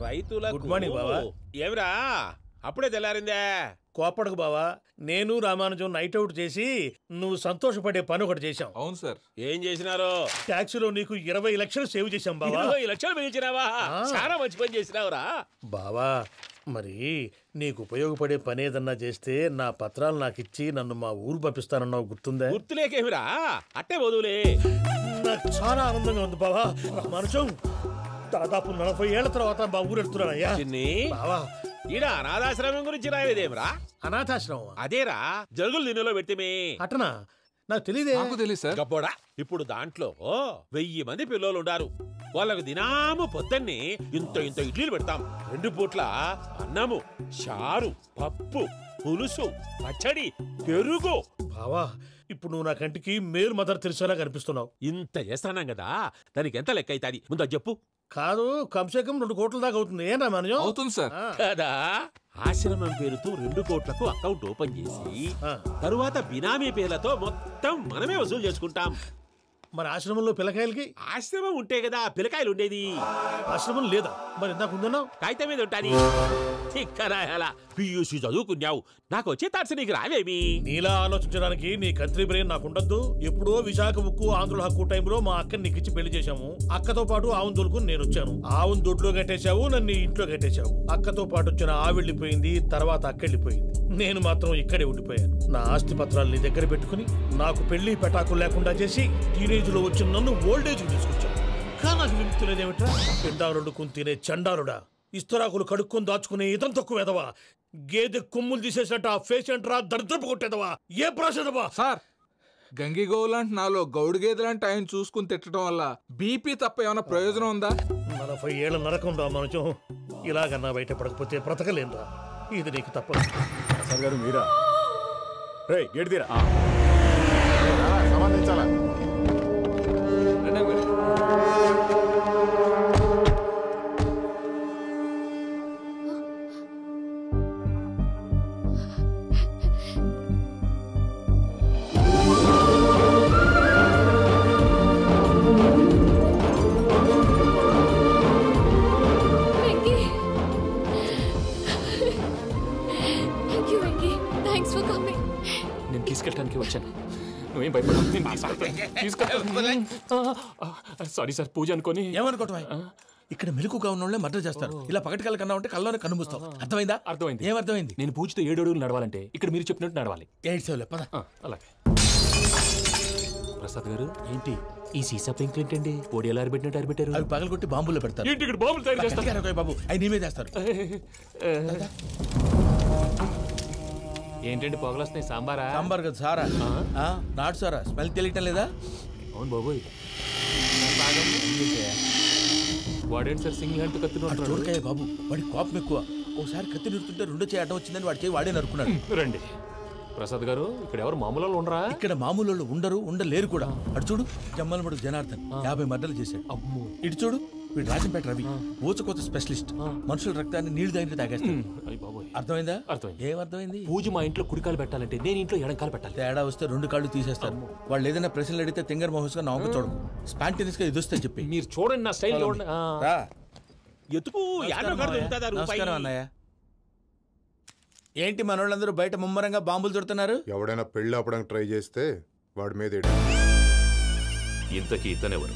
రైతులకు గుడ్ మార్నింగ్ బావా. ఏమిరా అప్పుడే తెల్లారిందే? కోపడకు బావా, నేను రామానుజం నైట్ అవుట్ చేసి నువ్వు సంతోషపడే పని ఒకటి చేశాం. అవును సార్. ఏం చేసినారు? ట్యాక్సీలో నీకు 20 లక్షలు సేవ్ చేశాం బావా. 20 లక్షలు మిగిల్చినావా? చాలా మంచి పని చేసినావురా బావా. మరి నీకు ఉపయోగపడే పని ఏదన్నా చేస్తే నా పత్రాలు నాకు ఇచ్చి నన్ను మా ఊరు పంపిస్తానన్నావు, గుర్తుందా? గుర్తులేకేమిరా, అట్టే వదులే. నాకు చాలా ఆనందంగా ఉంది బావా. రామానుజం, దాదాపు 40 ఏళ్ల తర్వాత మా ఊరు వెళ్తున్నానయ్యా. బావా, ఈడ అనాథాశ్రమం గురించి రాయలేదేమిరా? అనాథాశ్రమం అదేరా, జరుగులు దీనిలో పెట్టిమే. అటనా? నాకు తెలియదే. నాకు తెలియదు సార్. గబ్బోడా, ఇప్పుడు దాంట్లో 1000 మంది పిల్లలు ఉండారు. వాళ్ళకు దినాము పొద్దున్నే ఇంత ఇంత ఇడ్లీలు పెడతాం. 2 పూట్ల అన్నము, చారు, పప్పు, పులుసు, పచ్చడి, పెరుగు. బావా, ఇప్పుడు నువ్వు నా కంటికి మేలు మదర్ తెరిసేలా కనిపిస్తున్నావు. ఇంత చేస్తానం కదా, దానికి ఎంత లెక్క అవుతుంది ముందు చెప్పు. కాదు, కమ్సేకం 2 కోట్ల దాకా అవుతుంది. ఏం రామానుజం? అవుతుంది సార్. కదా, ఆశ్రమం పేరుతో 2 కోట్లకు అకౌంట్ ఓపెన్ చేసి తరువాత బినామీ పేర్లతో మొత్తం మనమే వసూలు చేసుకుంటాం. మరి ఆశ్రమంలో పిల్లకాయలకి? ఆశ్రమం ఉంటే కదా పిల్లకాయలు ఉండేది. ఆశ్రమం లేదా? మరి ఇందాక ఉందన్నావు. కాగితం మీద ఉంటాది. చిక్కరాయాల పియూసీ చదువుకున్నావు, నాకు వచ్చే తాట్స్ నీకు రావేమి? నీలా ఆలోచించడానికి నీ కంట్రీ బ్రెయిన్ నాకు ఉండద్దు. ఎప్పుడో విశాఖ ఉక్కు ఆంధ్రుల హక్కు టైంలో మా అక్కని నీకిచ్చి పెళ్లి చేశాము. అక్కతో పాటు ఆవును దొడుకుని నేను వచ్చాను. ఆవును దొడ్లో కట్టేశావు, నన్ను ఇంట్లో కట్టేశావు. అక్కతో పాటు వచ్చిన ఆవిళ్ళిపోయింది, తర్వాత అక్కెళ్ళిపోయింది. నేను మాత్రం ఇక్కడే ఉండిపోయాను. నా ఆస్తి పత్రాలు నీ దగ్గర పెట్టుకుని నాకు పెళ్లి పెటాకులు లేకుండా చేసి టీనేజ్ లో వచ్చిన నన్ను ఓల్డేజ్ తీసుకొచ్చాను. కానీ నాకు విముక్తి లేదేమిట్రా? పిండారుడుకుని తినే చండారుడా, ఇస్తరాకులు కడుక్కొని దాచుకునే ఇతం తక్కువ ఎదవా, గేదె కొమ్ములు తీసేసట ఆ పేషెంట్ రా దరిద్రపు కొట్టేదవా, ఏ ప్రాసెదవా? సార్ గంగి గోవులాంటి నాలో గౌడు గేదెలాంటి ఆయన చూసుకుని తిట్టడం వల్ల బీపీ తప్ప ఏమైనా ప్రయోజనం ఉందా? 40 ఏళ్ళ నరకం రా మనుషం. ఇలాగన్నా బయట పడకపోతే బ్రతకలేనురా. ఇది నీకు తప్పదు. సార్ గారు మీరా? రే గేట్ తీరా. సంబంధించాలా? నేను తీసుకెళ్ళడానికి వచ్చాను. నువ్వేం భయపడవు. సారీ సార్, పూజ అనుకోని. ఏమనుకోవటం? ఇక్కడ మెలుకుగా ఉన్న వాళ్ళే మర్డర్ చేస్తారు. ఇలా పగటి కళ్ళ కన్నా ఉంటే కళ్ళలోనే కనుమూస్తావు. అర్థమైందా? అర్థమైంది. ఏమర్థమైంది? నేను పూజతో 7 అడుగులు నడవాలంటే ఇక్కడ మీరు చెప్పినట్టు నడవాలి. 8 సేవలే పద. అలాగే. ప్రసాద్ గారు ఏంటి ఈ సీసా పెంకులు ఏంటండి? పొడి ఎలా అరబెట్టినట్టు అరబెట్టారు? అవి పగలగొట్టి బాంబుల్లో పెడతారు. ఏంటి ఇక్కడ బాంబులు తయారు చేస్తారు? బాబు అవి నీమే చేస్తారు. ఏంటండి పొగలు వస్తున్నాయి? సాంబారా? సాంబార్ కదా సారా. నాటు సారా. స్మెల్ తెలియటం లేదా? అవును బాబోయ్. వాడేంటి సార్ సింగిల్ హ్యాండ్ కత్తి చూడకాయ బాబు, వాడి కోపం ఎక్కువ. ఒకసారి కత్తి నిరుతుంటే 2 చేయి అడ్డం వచ్చిందని వాడి చేయి వాడే నరుకున్నాడు. రండి ప్రసాద్ గారు, ఇక్కడ ఎవరు మామూలు వాళ్ళు ఉండరా? ఇక్కడ మామూలు వాళ్ళు ఉండరు, ఉండలేరు కూడా. అటు చూడు, జమ్మలమడు జనార్దన్ 50 మర్డర్లు చేశాడు. ఇటు చూడు, వీడు రాజంపేట రవి ఊచకోత స్పెషలిస్ట్. మనుషుల రక్తాన్ని నీళ్లు దగ్గర తాగేస్తాడు. అర్థమైందా? అర్థమైంది. ఏమర్థమైంది? పూజ మా ఇంట్లో కుడికాలు పెట్టాలంటే నేను ఇంట్లో ఎడంకాలు పెట్టాలి. తేడా వస్తే 2 కాళ్ళు తీసేస్తారు. వాళ్ళు ఏదైనా ప్రశ్నలు అడిగితే తింగర్ మహోస్ గా నవ్వు చూడకు. స్పాంటినియస్ గా ఎదుస్తా చెప్పి. మీరు చూడండి, నా స్టైల్ చూడండి. నమస్కారం అన్నయ్య. ఏంటి మనోళ్ళందరూ బయట ముమ్మరంగా బాంబులు దొరుకుతున్నారు? ఎవడైనా పెళ్లి ఆపడానికి ట్రై చేస్తే వాడి మీద ఇంతకీ ఇతనెవరు?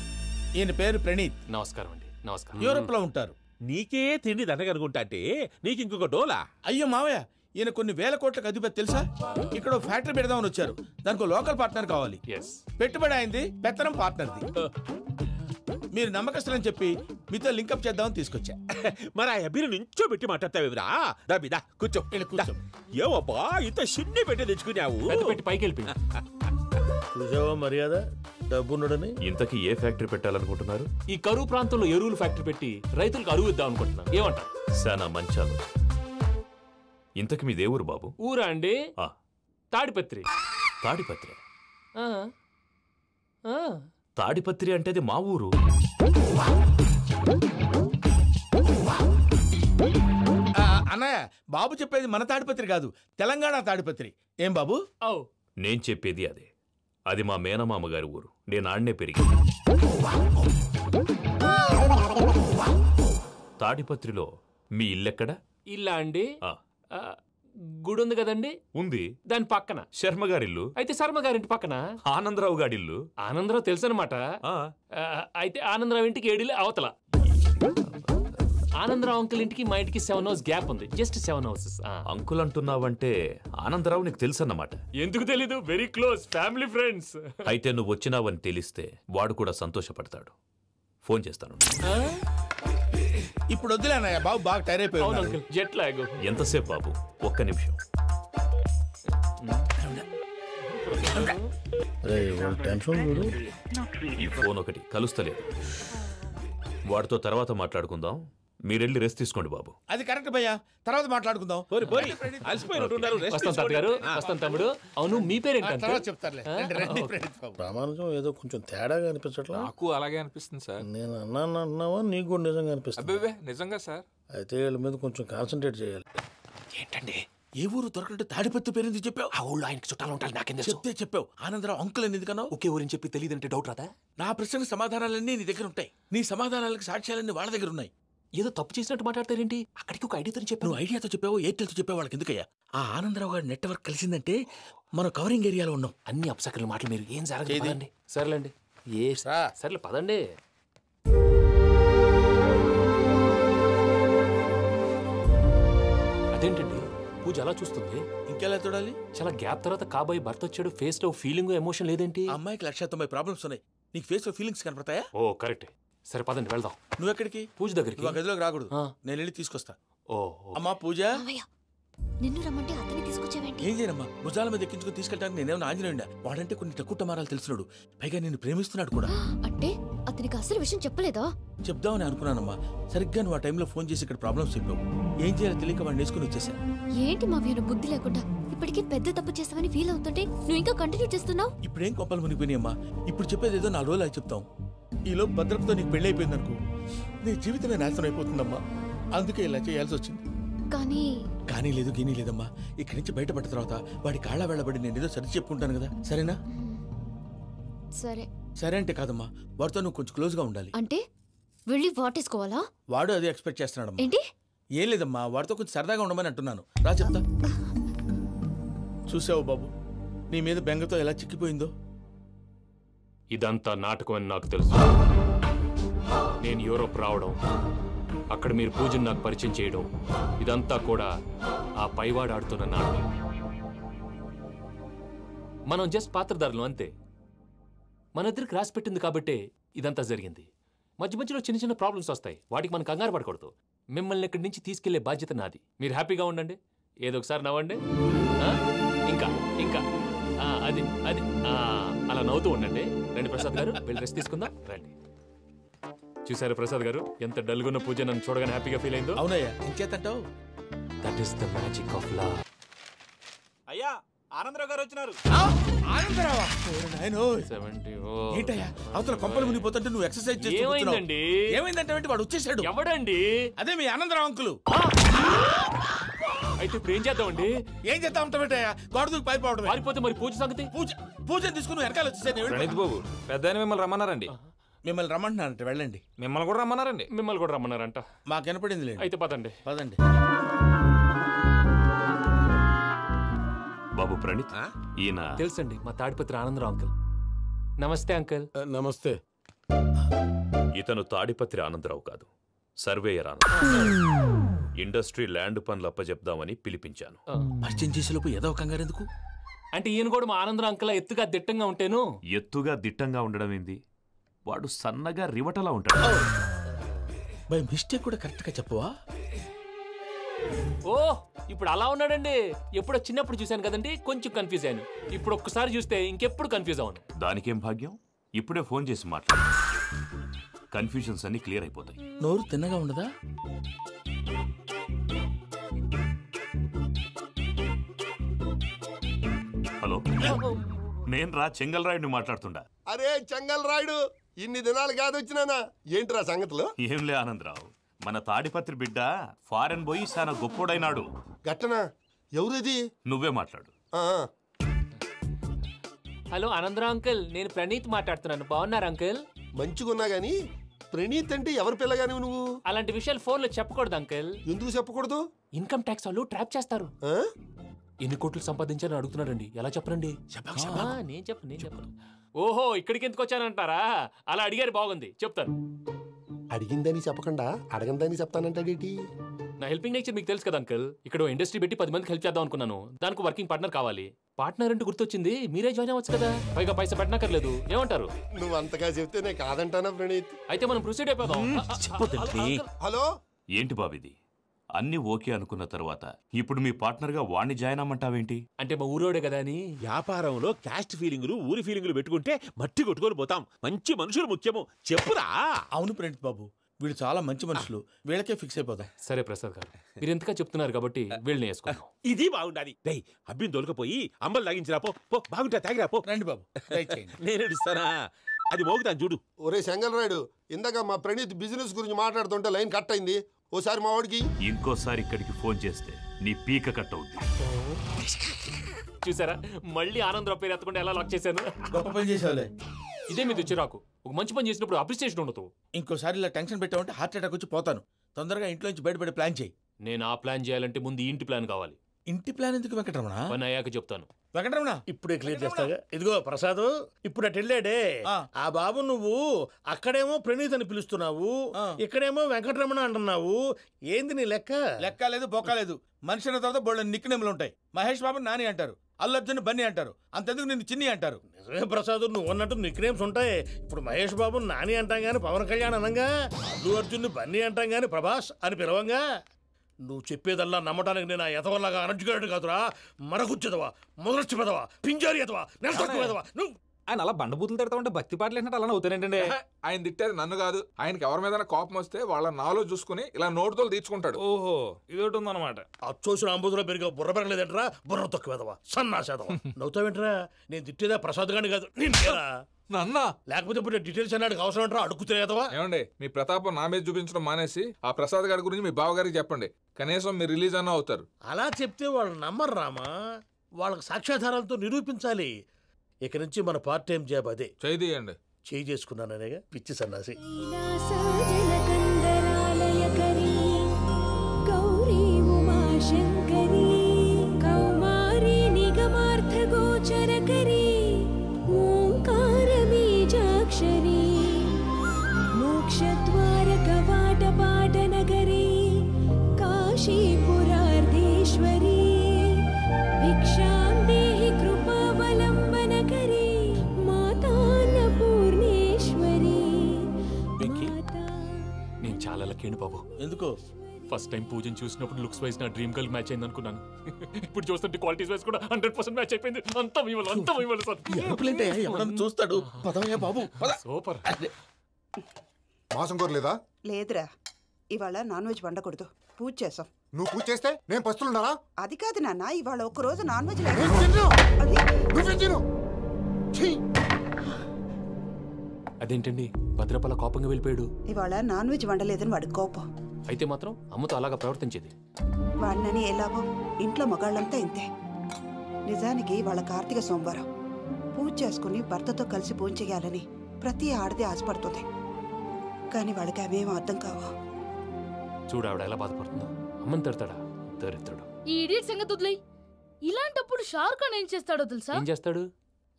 ఈయన పేరు ప్రణీత్. నమస్కారం అండి. నమస్కారం. యూరోప్ లో ఉంటారు. నీకే తిండి దండగనుకుంటా అంటే నీకు ఇంకొక డోలా? అయ్యో మావయ్య, ఈయన కొన్ని వేల కోట్లకు అధిపతి తెలుసా? ఇక్కడ ఫ్యాక్టరీ పెడదామని వచ్చారు. దానికి లోకల్ పార్ట్నర్ కావాలి. పెట్టుబడి అయింది, పెత్తనం పార్ట్నర్ది. మీరు నమ్మకస్తులని చెప్పి మీతో లింకప్ చేద్దామని తీసుకొచ్చా. మరి ఆ అబ్బిని నుంచో పెట్టి మాట్లాడతావేమిరా? దాబిదా కూర్చో. ఏవబ్బా ఇంత సిన్ని పెట్టి తెచ్చుకున్నావు? పెట్టి పైకి వెళ్ళి చూసావా మర్యాద డబ్బున్నడని. ఇంతకీ ఏ ఫ్యాక్టరీ పెట్టాలనుకుంటున్నారు? ఈ కరువు ప్రాంతంలో ఎరువులు ఫ్యాక్టరీ పెట్టి రైతులకు అరువు ఇద్దాం అనుకుంటున్నాను. ఏమంటారు? శానా మంచి ఆలోచన. ఇంతకి మీ దేవురు బాబు? ఊరా అండి? తాడిపత్రి. తాడిపత్రి? తాడిపత్రి అంటే అది మా ఊరు. అన్నయ్య, బాబు చెప్పేది మన తాడిపత్రి కాదు, తెలంగాణ తాడిపత్రి. ఏం బాబు? నేను చెప్పేది అదే. అది మా మేనమామ గారి ఊరు. నేను ఆడనే పెరిగింది. తాడిపత్రిలో మీ ఇల్లెక్కడ? ఇల్లా అండి? గుడి ఉంది కదండి? ఉంది. దాని పక్కన శర్మగారిల్లు. అయితే శర్మగారింటి పక్కన ఆనందరావు గారిల్లు. ఆనందరావు తెలుసు అనమాట. అయితే ఆనందరావు ఇంటికి 7 అవతల. ఆనందరావు అంకుల్ ఇంటికి మా ఇంటికి 7 hours గ్యాప్ ఉంది. Just 7 hours. అంకుల్ అంటున్నావంటే ఆనందరావు నీకు తెలుసు అన్నమాట. ఎందుకు తెలీదు? Very close family friends. అయితే నువ్వు వచ్చినావని తెలిస్తే వాడు కూడా సంతోషపడతాడు. ఫోన్ చేస్తాను. ఇప్పుడు వద్దులే అన్నయ్య, బాబు బాగా టైర్ అయిపోయాడు. Jet lag. ఎంతసేపు బాబు? 1 నిమిషం. ఈ ఫోన్ ఒకటి కలుస్తలేదు. వాడితో తర్వాత మాట్లాడుకుందాం. మీరెళ్ళి రెస్ట్ తీసుకోండి బాబు. అది కరెక్ట్ భయ్యా, తర్వాత మాట్లాడుకుందాం. వస్తాను తమ్ముడు. అవును, మీ పేరేంటి? చెప్తారులే. రామానుజం ఏదో కొంచెం తేడాగా అనిపించట్లా? నాకు అలాగే అనిపిస్తుంది సార్. నేను అన్నావా? నీకు కూడా నిజంగా అనిపిస్తుంది? నిజంగా సార్. అయితే వీళ్ళ మీద కొంచెం కాన్సన్ట్రేట్ చేయాలి. ఏంటండి ఏ ఊరు దొరకట్టు తాడిపత్రి పేరు ఎందుకు చెప్పావు? ఆ ఊళ్ళో ఆయనకి చుట్టాలు ఉంటారు. నాకేం చెప్తే చెప్పావు. ఆనందరావు అంకుల్ అని ఎందుకన్నావు? ఒకే ఊరిని చెప్పి తెలియదంటే డౌట్ రాదా? నా ప్రశ్నకు సమాధానాలన్నీ నీ దగ్గర ఉంటాయి. నీ సమాధానాలకు సాక్ష్యాలన్నీ వాళ్ళ దగ్గర ఉన్నాయి. ఏదో తప్పు చేసినట్టు మాట్లాడతారేంటి? అక్కడికి ఒక ఐడియాతో చెప్పావు. నువ్వు ఐడియాతో చెప్పావు, ఎయిర్టెల్తో చెప్పావు, వాళ్ళకి ఎందుకయ్యా? ఆ ఆనందరావు గారి నెట్వర్క్ కలిసిందంటే మనం కవరింగ్ ఏరియాలో ఉన్నాం. అన్ని అప్సకర్ల మాటలు మీరు ఏం జరగదండి. సర్లేండి, సర్లే పదండి. అదేంటండి పూజ అలా చూస్తుంది? ఇంకెలా చూడాలి? చాలా గ్యాప్ తర్వాత కాబోయే భర్త వచ్చాడు, ఫేస్ లో ఫీలింగ్ ఎమోషన్ లేదేంటి? అమ్మాయికి 190 ప్రాబ్లమ్స్ ఉన్నాయి, నీకు ఫేస్ లో ఫీలింగ్స్ కనపడతాయా? ఓ కరెక్టే. సరే పదండి వెళ్దాం. నువ్వు ఎక్కడికి? పూజ దగ్గరికి. నువ్వు గదిలోకి రాకూడదు, నేను వెళ్ళి తీసుకొస్తా. ఓ అమ్మా పూజ, నిన్ను రమ్మంటే అతన్ని తీసుకొచ్చావేంటి? ఏం చేయనమ్మా, భుజాల మీద ఎక్కించుకుని తీసుకెళ్ళడానికి నేనేమన్నా ఆంజనేయుడా? వాడంటే కొన్ని తక్కువ టమారాలు తెలిసినాడు, పైగా నేను ప్రేమిస్తున్నాడు కూడా. అంటే అతనికి అసలు విషయం చెప్పలేదా? చెప్దామని అనుకున్నానమ్మా, సరిగ్గా నువ్వు ఆ టైంలో ఫోన్ చేసి ఇక్కడ ప్రాబ్లమ్స్ చెప్పావు. ఏం చేయాలో తెలియక వాడిని వేసుకుని వచ్చేసా. ఏంటి మావయ్య బుద్ధి లేకుండా? ఇప్పటికే పెద్ద తప్పు చేస్తావని ఫీల్ అవుతుంటే నువ్వు ఇంకా కంటిన్యూ చేస్తున్నావు. ఇప్పుడేం కొప్పలు మునిగిపోయినాయమ్మా, ఇప్పుడు చెప్పేది ఏదో 4 రోజులు అది చెప్తాం. ఈలో భద్రతతో నీకు పెళ్లి అయిపోయింది అనుకో, నీ జీవితమే నాశనం అయిపోతుందమ్మా. అందుకే ఇలా చేయాల్సి వచ్చింది. కానీ లేదు గీనీ లేదమ్మా, ఇక్కడి నుంచి బయటపడ్డ తర్వాత వాడి కాళ్ళ వెళ్ళబడి నేను ఏదో సరి చెప్పుకుంటాను కదా, సరేనా? సరే అంటే కాదమ్మా, వాడితో నువ్వు కొంచెం క్లోజ్ గా ఉండాలి. అంటే వెళ్ళి వాటేసుకోవాలా? వాడు అదే ఎక్స్పెక్ట్ చేస్తున్నాడమ్మా. ఏంటి? ఏం లేదమ్మా, వాడితో కొంచెం సరదాగా ఉండమని అంటున్నాను. రా చెప్తా. చూసావు బాబు, నీ మీద బెంగతో ఎలా చిక్కిపోయిందో. ఇదంతా నాటకం అని నాకు తెలుసు. నేను యూరోప్ రావడం, అక్కడ మీరు పూజను నాకు పరిచయం చేయడం, ఇదంతా కూడా ఆ పైవాడు ఆడుతున్న నాటకం. మనం జస్ట్ పాత్రధారులు అంతే. మన ఇద్దరికి రాసి పెట్టింది కాబట్టే ఇదంతా జరిగింది. మధ్య మధ్యలో చిన్న చిన్న ప్రాబ్లమ్స్ వస్తాయి, వాటికి మనం కంగారు పడకూడదు. మిమ్మల్ని ఇక్కడి నుంచి తీసుకెళ్లే బాధ్యత నాది. మీరు హ్యాపీగా ఉండండి, ఏదో ఒకసారి నవ్వండి, ఇంకా ఇంకా అది అది అలా నవ్వుతూ ఉండండి. రండి ప్రసాద్ గారు, వెళ్ళి రెస్ట్ తీసుకుందాం రండి. చూసారు ప్రసాద్ గారు, ఎంత డల్గున్న పూజ నన్ను చూడగానే హ్యాపీగా ఫీల్ అయిందో? అవునయ్యా, ఇంకేతంటావు? That is the magic of love. అయ్యా ఆనందరావు గారు వచ్చినారు. ఏంటయ్యా అవతల కొంపలు మునిగిపోతుంటే నువ్వు ఎక్సర్సైజ్ చేస్తూ ఏమైందండి? ఏమైందంటే వాడు వచ్చేసాడు. ఎవడండి? అదే మీ ఆనందరావు అంకులు. అయితే ఇప్పుడు ఏం చేద్దామండి? ఏం చేద్దాం ఉంటావేటయ్యా, గోడ దూకి పైపోవడం. పారిపోతే మరి పూజ సంగతి? పూజను తీసుకుని వెనకాల వచ్చేసాను. ప్రణీత్ బాబు, పెద్ద మిమ్మల్ని రమ్మన్నారండి. మిమ్మల్ని రమ్మంటున్నారంట, వెళ్ళండి. మిమ్మల్ని కూడా రమ్మన్నారండి. మిమ్మల్ని కూడా రమ్మన్నారంట. మాకు వినపడింది లేదు. అయితే పదండి. బాబు ప్రణీత్, ఈయన తెలుసండి, మా తాడిపత్రి ఆనందరావు అంకుల్. నమస్తే అంకుల్. నమస్తే. ఇతను తాడిపత్రి ఆనందరావు కాదు, సర్వేయర్ ఆనందరావు. ఇండస్ట్రీ ల్యాండ్ పనులు అప్పచెప్దామని పిలిపించాను. పరిచయం చేసేలోపు ఏదో కంగారు ఎందుకు? అంటే ఈయన కూడా మా ఆనందరావు అంకుల్ ఎత్తుగా దిట్టంగా ఉంటాను. ఎత్తుగా దిట్టంగా ఉండడం ఏంది, వాడు సన్నగా రివటలా ఉంటాడు. బై మిస్టేక్ కూడా కరెక్ట్ గా చెప్పవా? ఓ ఇప్పుడు అలా ఉన్నాడండి. ఎప్పుడో చిన్నప్పుడు చూశాను కదండి, కొంచెం కన్ఫ్యూజ్ అయ్యాను. ఇప్పుడు ఒక్కసారి చూస్తే ఇంకెప్పుడు కన్ఫ్యూజ్ అవును. దానికేం భాగ్యం, ఇప్పుడే ఫోన్ చేసి మాట్లాడు, కన్ఫ్యూజన్స్ అన్ని క్లియర్ అయిపోతాయి. నోరు తిన్నగా ఉండదా? హలో, నేను రా చెంగల్ రాయుడిని మాట్లాడుతుండా. అరే చెంగల్ రాయుడు, ఇన్ని దినాలు కాదు వచ్చినానా? ఏంట్రా సంగతులు? ఏంలే ఆనందరావు, మన తాడిపత్రి బిడ్డ ఫారెన్ పోయి చాలా గొప్పోడైనాడు. గట్టనా? ఎవరిది? నువ్వే మాట్లాడు. హలో ఆనందరావు అంకుల్, నేను ప్రణీత్ మాట్లాడుతున్నాను. బాగున్నారు అంకుల్? మంచిగున్నా గాని ప్రణీత్ అంటే ఎవరి పిల్లగాని నువ్వు? అలాంటి విషయాలు ఫోన్లో చెప్పకూడదు అంకుల్. ఎందుకు చెప్పకూడదు? ఇన్కమ్ ట్యాక్స్ వాళ్ళు ట్రాప్ చేస్తారు. ఎన్ని కోట్లు సంపాదించాలని అడుగుతున్నారండి, ఎలా చెప్పరండి? నేను చెప్పను. ఓహో, ఇక్కడికి ఎందుకు వచ్చానంటారా? అలా అడిగారు, బాగుంది, చెప్తాను. అడిగిందని చెప్పకుండా అడగందని చెప్తానంటాడేటి? నా హెల్పింగ్ నేచర్ మీకు తెలుసు కదా అంకుల్. ఇక్కడ ఇండస్ట్రీ పెట్టి 10 మందికి హెల్ప్ చేద్దాం అనుకున్నాను. దానికి వర్కింగ్ పార్ట్నర్ కావాలి. పార్ట్నర్ అంటే గుర్తొచ్చింది, మీరే జాయిన్ అవ్వచ్చు కదా, పైగా పైసా పెట్టనక్కర్లేదు. ఏమంటారు? నువ్వు అంతగా చెప్తేనే కాదంటానా ప్రణీత్? అయితే మనం ప్రొసీడ్ అయిపోదాం. హలో, ఏంటి బాబిది, అన్ని ఓకే అనుకున్న తర్వాత ఇప్పుడు మీ పార్ట్నర్ గా వాణ్ణి జాయిన్ అమ్మంటావేంటి? అంటే మా ఊరోడే కదా అని. వ్యాపారంలో క్యాస్ట్ ఫీలింగులు, ఊరి ఫీలింగులు పెట్టుకుంటే మట్టి కొట్టుకొని పోతాం. మంచి మనుషులు ముఖ్యము, చెప్పురా. అవును ప్రణీత్ బాబు, వీళ్ళు చాలా మంచి మనుషులు, వీళ్ళకే ఫిక్స్ అయిపోతాం. సరే ప్రసాద్ గారు, మీరు ఎంతగా చెప్తున్నారు కాబట్టి వీళ్ళని వేసుకున్నాం. ఇది బాగుండాలి. డై అబ్బిని దొలకపోయి అంబలు తాగించిరా పో. బాగుంటా, తాగిరా పో. రండి బాబు, నేను ఇస్తానా? అది మోగుతాను చూడు. ఒరే చెంగల్ రాయుడు, ఇందాక మా ప్రణీత్ బిజినెస్ గురించి మాట్లాడుతుంటే లైన్ కట్ అయింది. ఓసారి మా వాడికి ఇంకోసారి ఇక్కడికి ఫోన్ చేస్తే నీ పీక కట్ అవుద్ది. చూసారా, మళ్ళీ ఆనందరావు పేరు ఎత్తకుండా ఎలా లాక్ చేశాను. గొప్ప పని చేసావులే. ఇదే మీద చిరాకు. ఒక మంచి పని చేసినప్పుడు అప్రిసియేషన్ ఉండదు. ఇంకోసారి ఇలా టెన్షన్ పెట్టామంటే హార్ట్ అటాక్ వచ్చి పోతాను. తొందరగా ఇంట్లో నుంచి బయటపడే ప్లాన్ చేయి. నేను ఆ ప్లాన్ చేయాలంటే ముందు ఇంటి ప్లాన్ కావాలి. ఇంటి ప్లాన్ ఎందుకు వెంకటరమణ? పని అయ్యాక చెప్తాను. వెంకటరమణ ఇప్పుడే క్లియర్ చేస్తాగా. ఇదిగో ప్రసాద్, ఇప్పుడు అటు వెళ్ళాడే ఆ బాబు, నువ్వు అక్కడేమో ప్రణీత్ అని పిలుస్తున్నావు, ఇక్కడేమో వెంకటరమణ అంటున్నావు. ఏంది నీ లెక్క? లెక్క లేదు, బొక్క లేదు. మనిషి అన్న తర్వాత బోళ్ళ నిక్నెములు ఉంటాయి. మహేష్ బాబు నాని అంటారు, అల్లు అర్జున్ బన్నీ అంటారు, అంతెందుకు నిన్ను చిన్ని అంటారు. నిజమే ప్రసాద్, నువ్వు అన్నట్టు నిక్నేమ్స్ ఉంటాయి. ఇప్పుడు మహేష్ బాబు నాని అంటాం గాని పవన్ కళ్యాణ్ అనంగా, అల్లు అర్జున్ బన్నీ అంటాం గాని ప్రభాస్ అని పిలవంగా. నువ్వు చెప్పేదల్లా నమ్మటానికి నేను ఆ ఎతవల్లాగా అనర్జుకేటెడ్ కాదురా. మరగుచ్చదవా, మొదలచ్చి పెదవా, పింజారి ఎదవా, నెలసొక్కు పెదవా. నువ్వు ఆయన అలా బండబూతులు తిడతా ఉంటే భక్తి పాటలు ఏంటంటే అలా అవుతానేంటండి. ఆయన తిట్టేది నన్ను కాదు. ఆయనకి ఎవరి మీద కోపం వస్తే వాళ్ళ నాలో చూసుకుని ఇలా నోటుతో తీర్చుకుంటాడు. ఓహో, ఇదొకటి ఉందన్నమాట. అచ్చోసిన అంబుధులో పెరిగే బుర్ర పెరగలేదంటరా, బుర్ర తొక్కువేదవా, సన్నాసేదవా. నవ్వుతావేంటరా? నేను తిట్టేదా ప్రసాద్ గాని కాదు, నేను నన్నా. లేకపోతే ఇప్పుడు డీటెయిల్స్ అన్నాడు అవసరం అంటారా? అడుగుతులేదవా? ఏమండి, మీ ప్రతాపం నా మీద చూపించడం మానేసి ఆ ప్రసాద్ గారి గురించి మీ బావగారికి చెప్పండి. కనీసం మీరు రిలీజ్ అన్న అవుతారు. అలా చెప్తే వాళ్ళు నమ్మరు రామా. వాళ్ళకి సాక్ష్యాధారాలతో నిరూపించాలి. ఇక నుంచి మన పార్ట్ టైం జాబ్ అదే. చేయండి. చేయి చేసుకున్నాననేగా పిచ్చి సన్నాసి. గౌరీ ఉమాశంకరీ కౌమారీ నిగమార్థగోచరకరీ ఓంకార బీజాక్షరీ మోక్షద్వార కవాట పాటనగరీ కాశీపురార్ధేశ్వరీ భిక్షాం దేహి కృపావలంబనకరీ మాతాన్నపూర్ణేశ్వరీ. నేను చాలా లక్కీని బాబు. ఎందుకో? ఫస్ట్ టైం పూజను చూసినప్పుడు లుక్స్ వైజ్ నా డ్రీమ్ గర్ల్ మ్యాచ్ అయింది అనుకున్నాను. ఇప్పుడు చూస్తుంటే క్వాలిటీస్ వైజ్ కూడా 100% మ్యాచ్ అయిపోయింది. అంతా ఇవ్వాలి సార్. ఎవడన్నా చూస్తాడు. పదవయ్యా బాబు, సూపర్. మాసం కోరలేదా? లేదురా, ఇవాళ నాన్ వెజ్ వండకూడదు. పూజ చేసాం. నువ్వు పూజ చేస్తే నేను పస్తులున్నారా? అది కాదు నాన్న, ఇవాళ ఒక్కరోజు నాన్ వెజ్ అదేంటండి భద్రపల కోపంగా వెళ్ళిపోయాడు? ఇవాళ నాన్ వెజ్ వండలేదని వాడి కోపం. అయితే మాత్రం అమ్మతో అలాగా ప్రవర్తించేది. వాడినని ఎలాగో ఇంట్లో మగాళ్ళంతా ఇంతే. నిజానికి వాళ్ళ కార్తీక సోమవారం పూజ చేసుకుని భర్తతో కలిసి పూజ చేయాలని ప్రతి ఆడది ఆశపడుతుంది. కానీ వాళ్ళకి అవేం అర్థం కావా. చూడు ఆవిడ ఎలా బాధపడుతుందో. అమ్మని తిడతాడా దరిద్రుడు. ఈ ఇడియట్ సంగతి వదిలేయ్. ఇలాంటప్పుడు షారుఖ్ ఖాన్ ఏం చేస్తాడో తెలుసా? ఏం చేస్తాడు?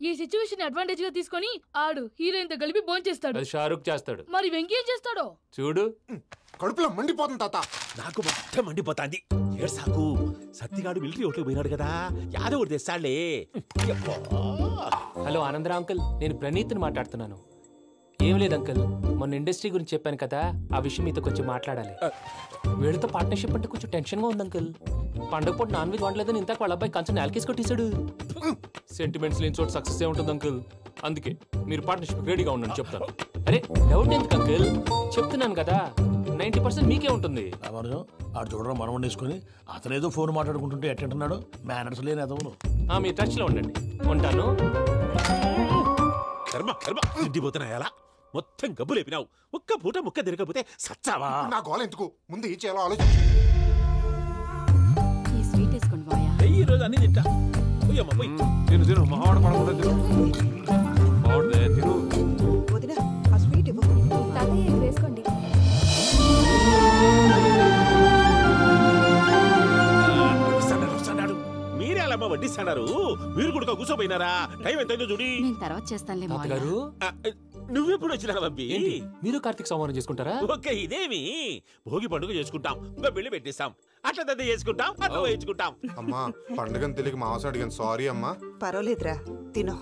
ఈ సిచ్యువేషన్ అడ్వాంటేజ్ గా తీసుకొని ఆడు హీరోయిన్ తో కలిపి బోన్ చేస్తాడు. అది షారుఖ్ చేస్తాడు. మరి వెంకీ ఏం చేస్తాడో చూడు. కడుపులో మండిపోతుంది తాత. నాకు మొత్తం మండిపోతాంది. ఏడు సాకు సత్తిగాడు మిలిటరీ ఓట్లు పోయినాడు కదా, యాదవ్ తెస్తాడులే. హలో ఆనందరా అంకుల్, నేను ప్రణీత్ని మాట్లాడుతున్నాను. ఏం లేదు అంకుల్, మొన్న ఇండస్ట్రీ గురించి చెప్పాను కదా, ఆ విషయం మీతో కొంచెం మాట్లాడాలి. వీడితో పార్ట్నర్షిప్ అంటే కొంచెం టెన్షన్ గా ఉంది అంకుల్. పండగ పూట నాన్ వెజ్ వండలేదని ఇంతకు వాళ్ళ అబ్బాయి కంచెం నేలకేసి కొట్టేశాడు. సెంటిమెంట్స్ లేని చోట సక్సెస్ ఏ ఉంటుంది అంకుల్. అందుకే మీరు పార్ట్నర్షిప్ రెడీగా ఉండండి చెప్తాను. అరే డౌట్ ఎందుకు అంకుల్, చెప్తున్నాను కదా 90% మీకే ఉంటుంది. ఆడు చూడడం మనం వండేసుకుని అతనేదో ఫోన్ మాట్లాడుకుంటుంటే ఎట్టంటున్నాడు. మేనర్స్ లేని అదవును. మీరు టచ్ లో ఉండండి. ఉంటాను. కర్మ కర్మ తిండిపోతున్నాయలా మొత్తం గబ్బు లేపినావు. ఒక్క పూట ముక్క తిరగకపోతే సచ్చావా? నా గోల ఎందుకు, ముందు ఏం చేయాలో ఆలోచించు. ఈ స్వీట్ వేసుకోండి బాయా. ఈ రోజు అన్ని తింటా. పోయమ్మ పోయి. తిను మహావాడ పడకుండా తిను. వదినా ఆ స్వీట్ ఇవ్వు. తాతయ్య వేసుకోండి. మీరే అలా వడ్డిస్తాడారు. మీరు కూడా కూర్చోపోయినారా? టైం ఎంతైందో చూడి. నేను తర్వాత చేస్తానులే తాతగారు. నువ్వెప్పుడు వచ్చినా బంబి? మీరు కార్తీక్ సంహారం చేసుకుంటారా? ఓకే, ఇదేమి భోగి పండుగ చేసుకుంటాం, ఇంకా పెళ్లి పెట్టేస్తాం, అట్లా దద్ద చేసుకుంటాం, అట్లా వేయించుకుంటాం. అమ్మా పండుగని తెలియక మాంసం అడిగాను, సారీ అమ్మా. పర్వాలేదురా, తినో.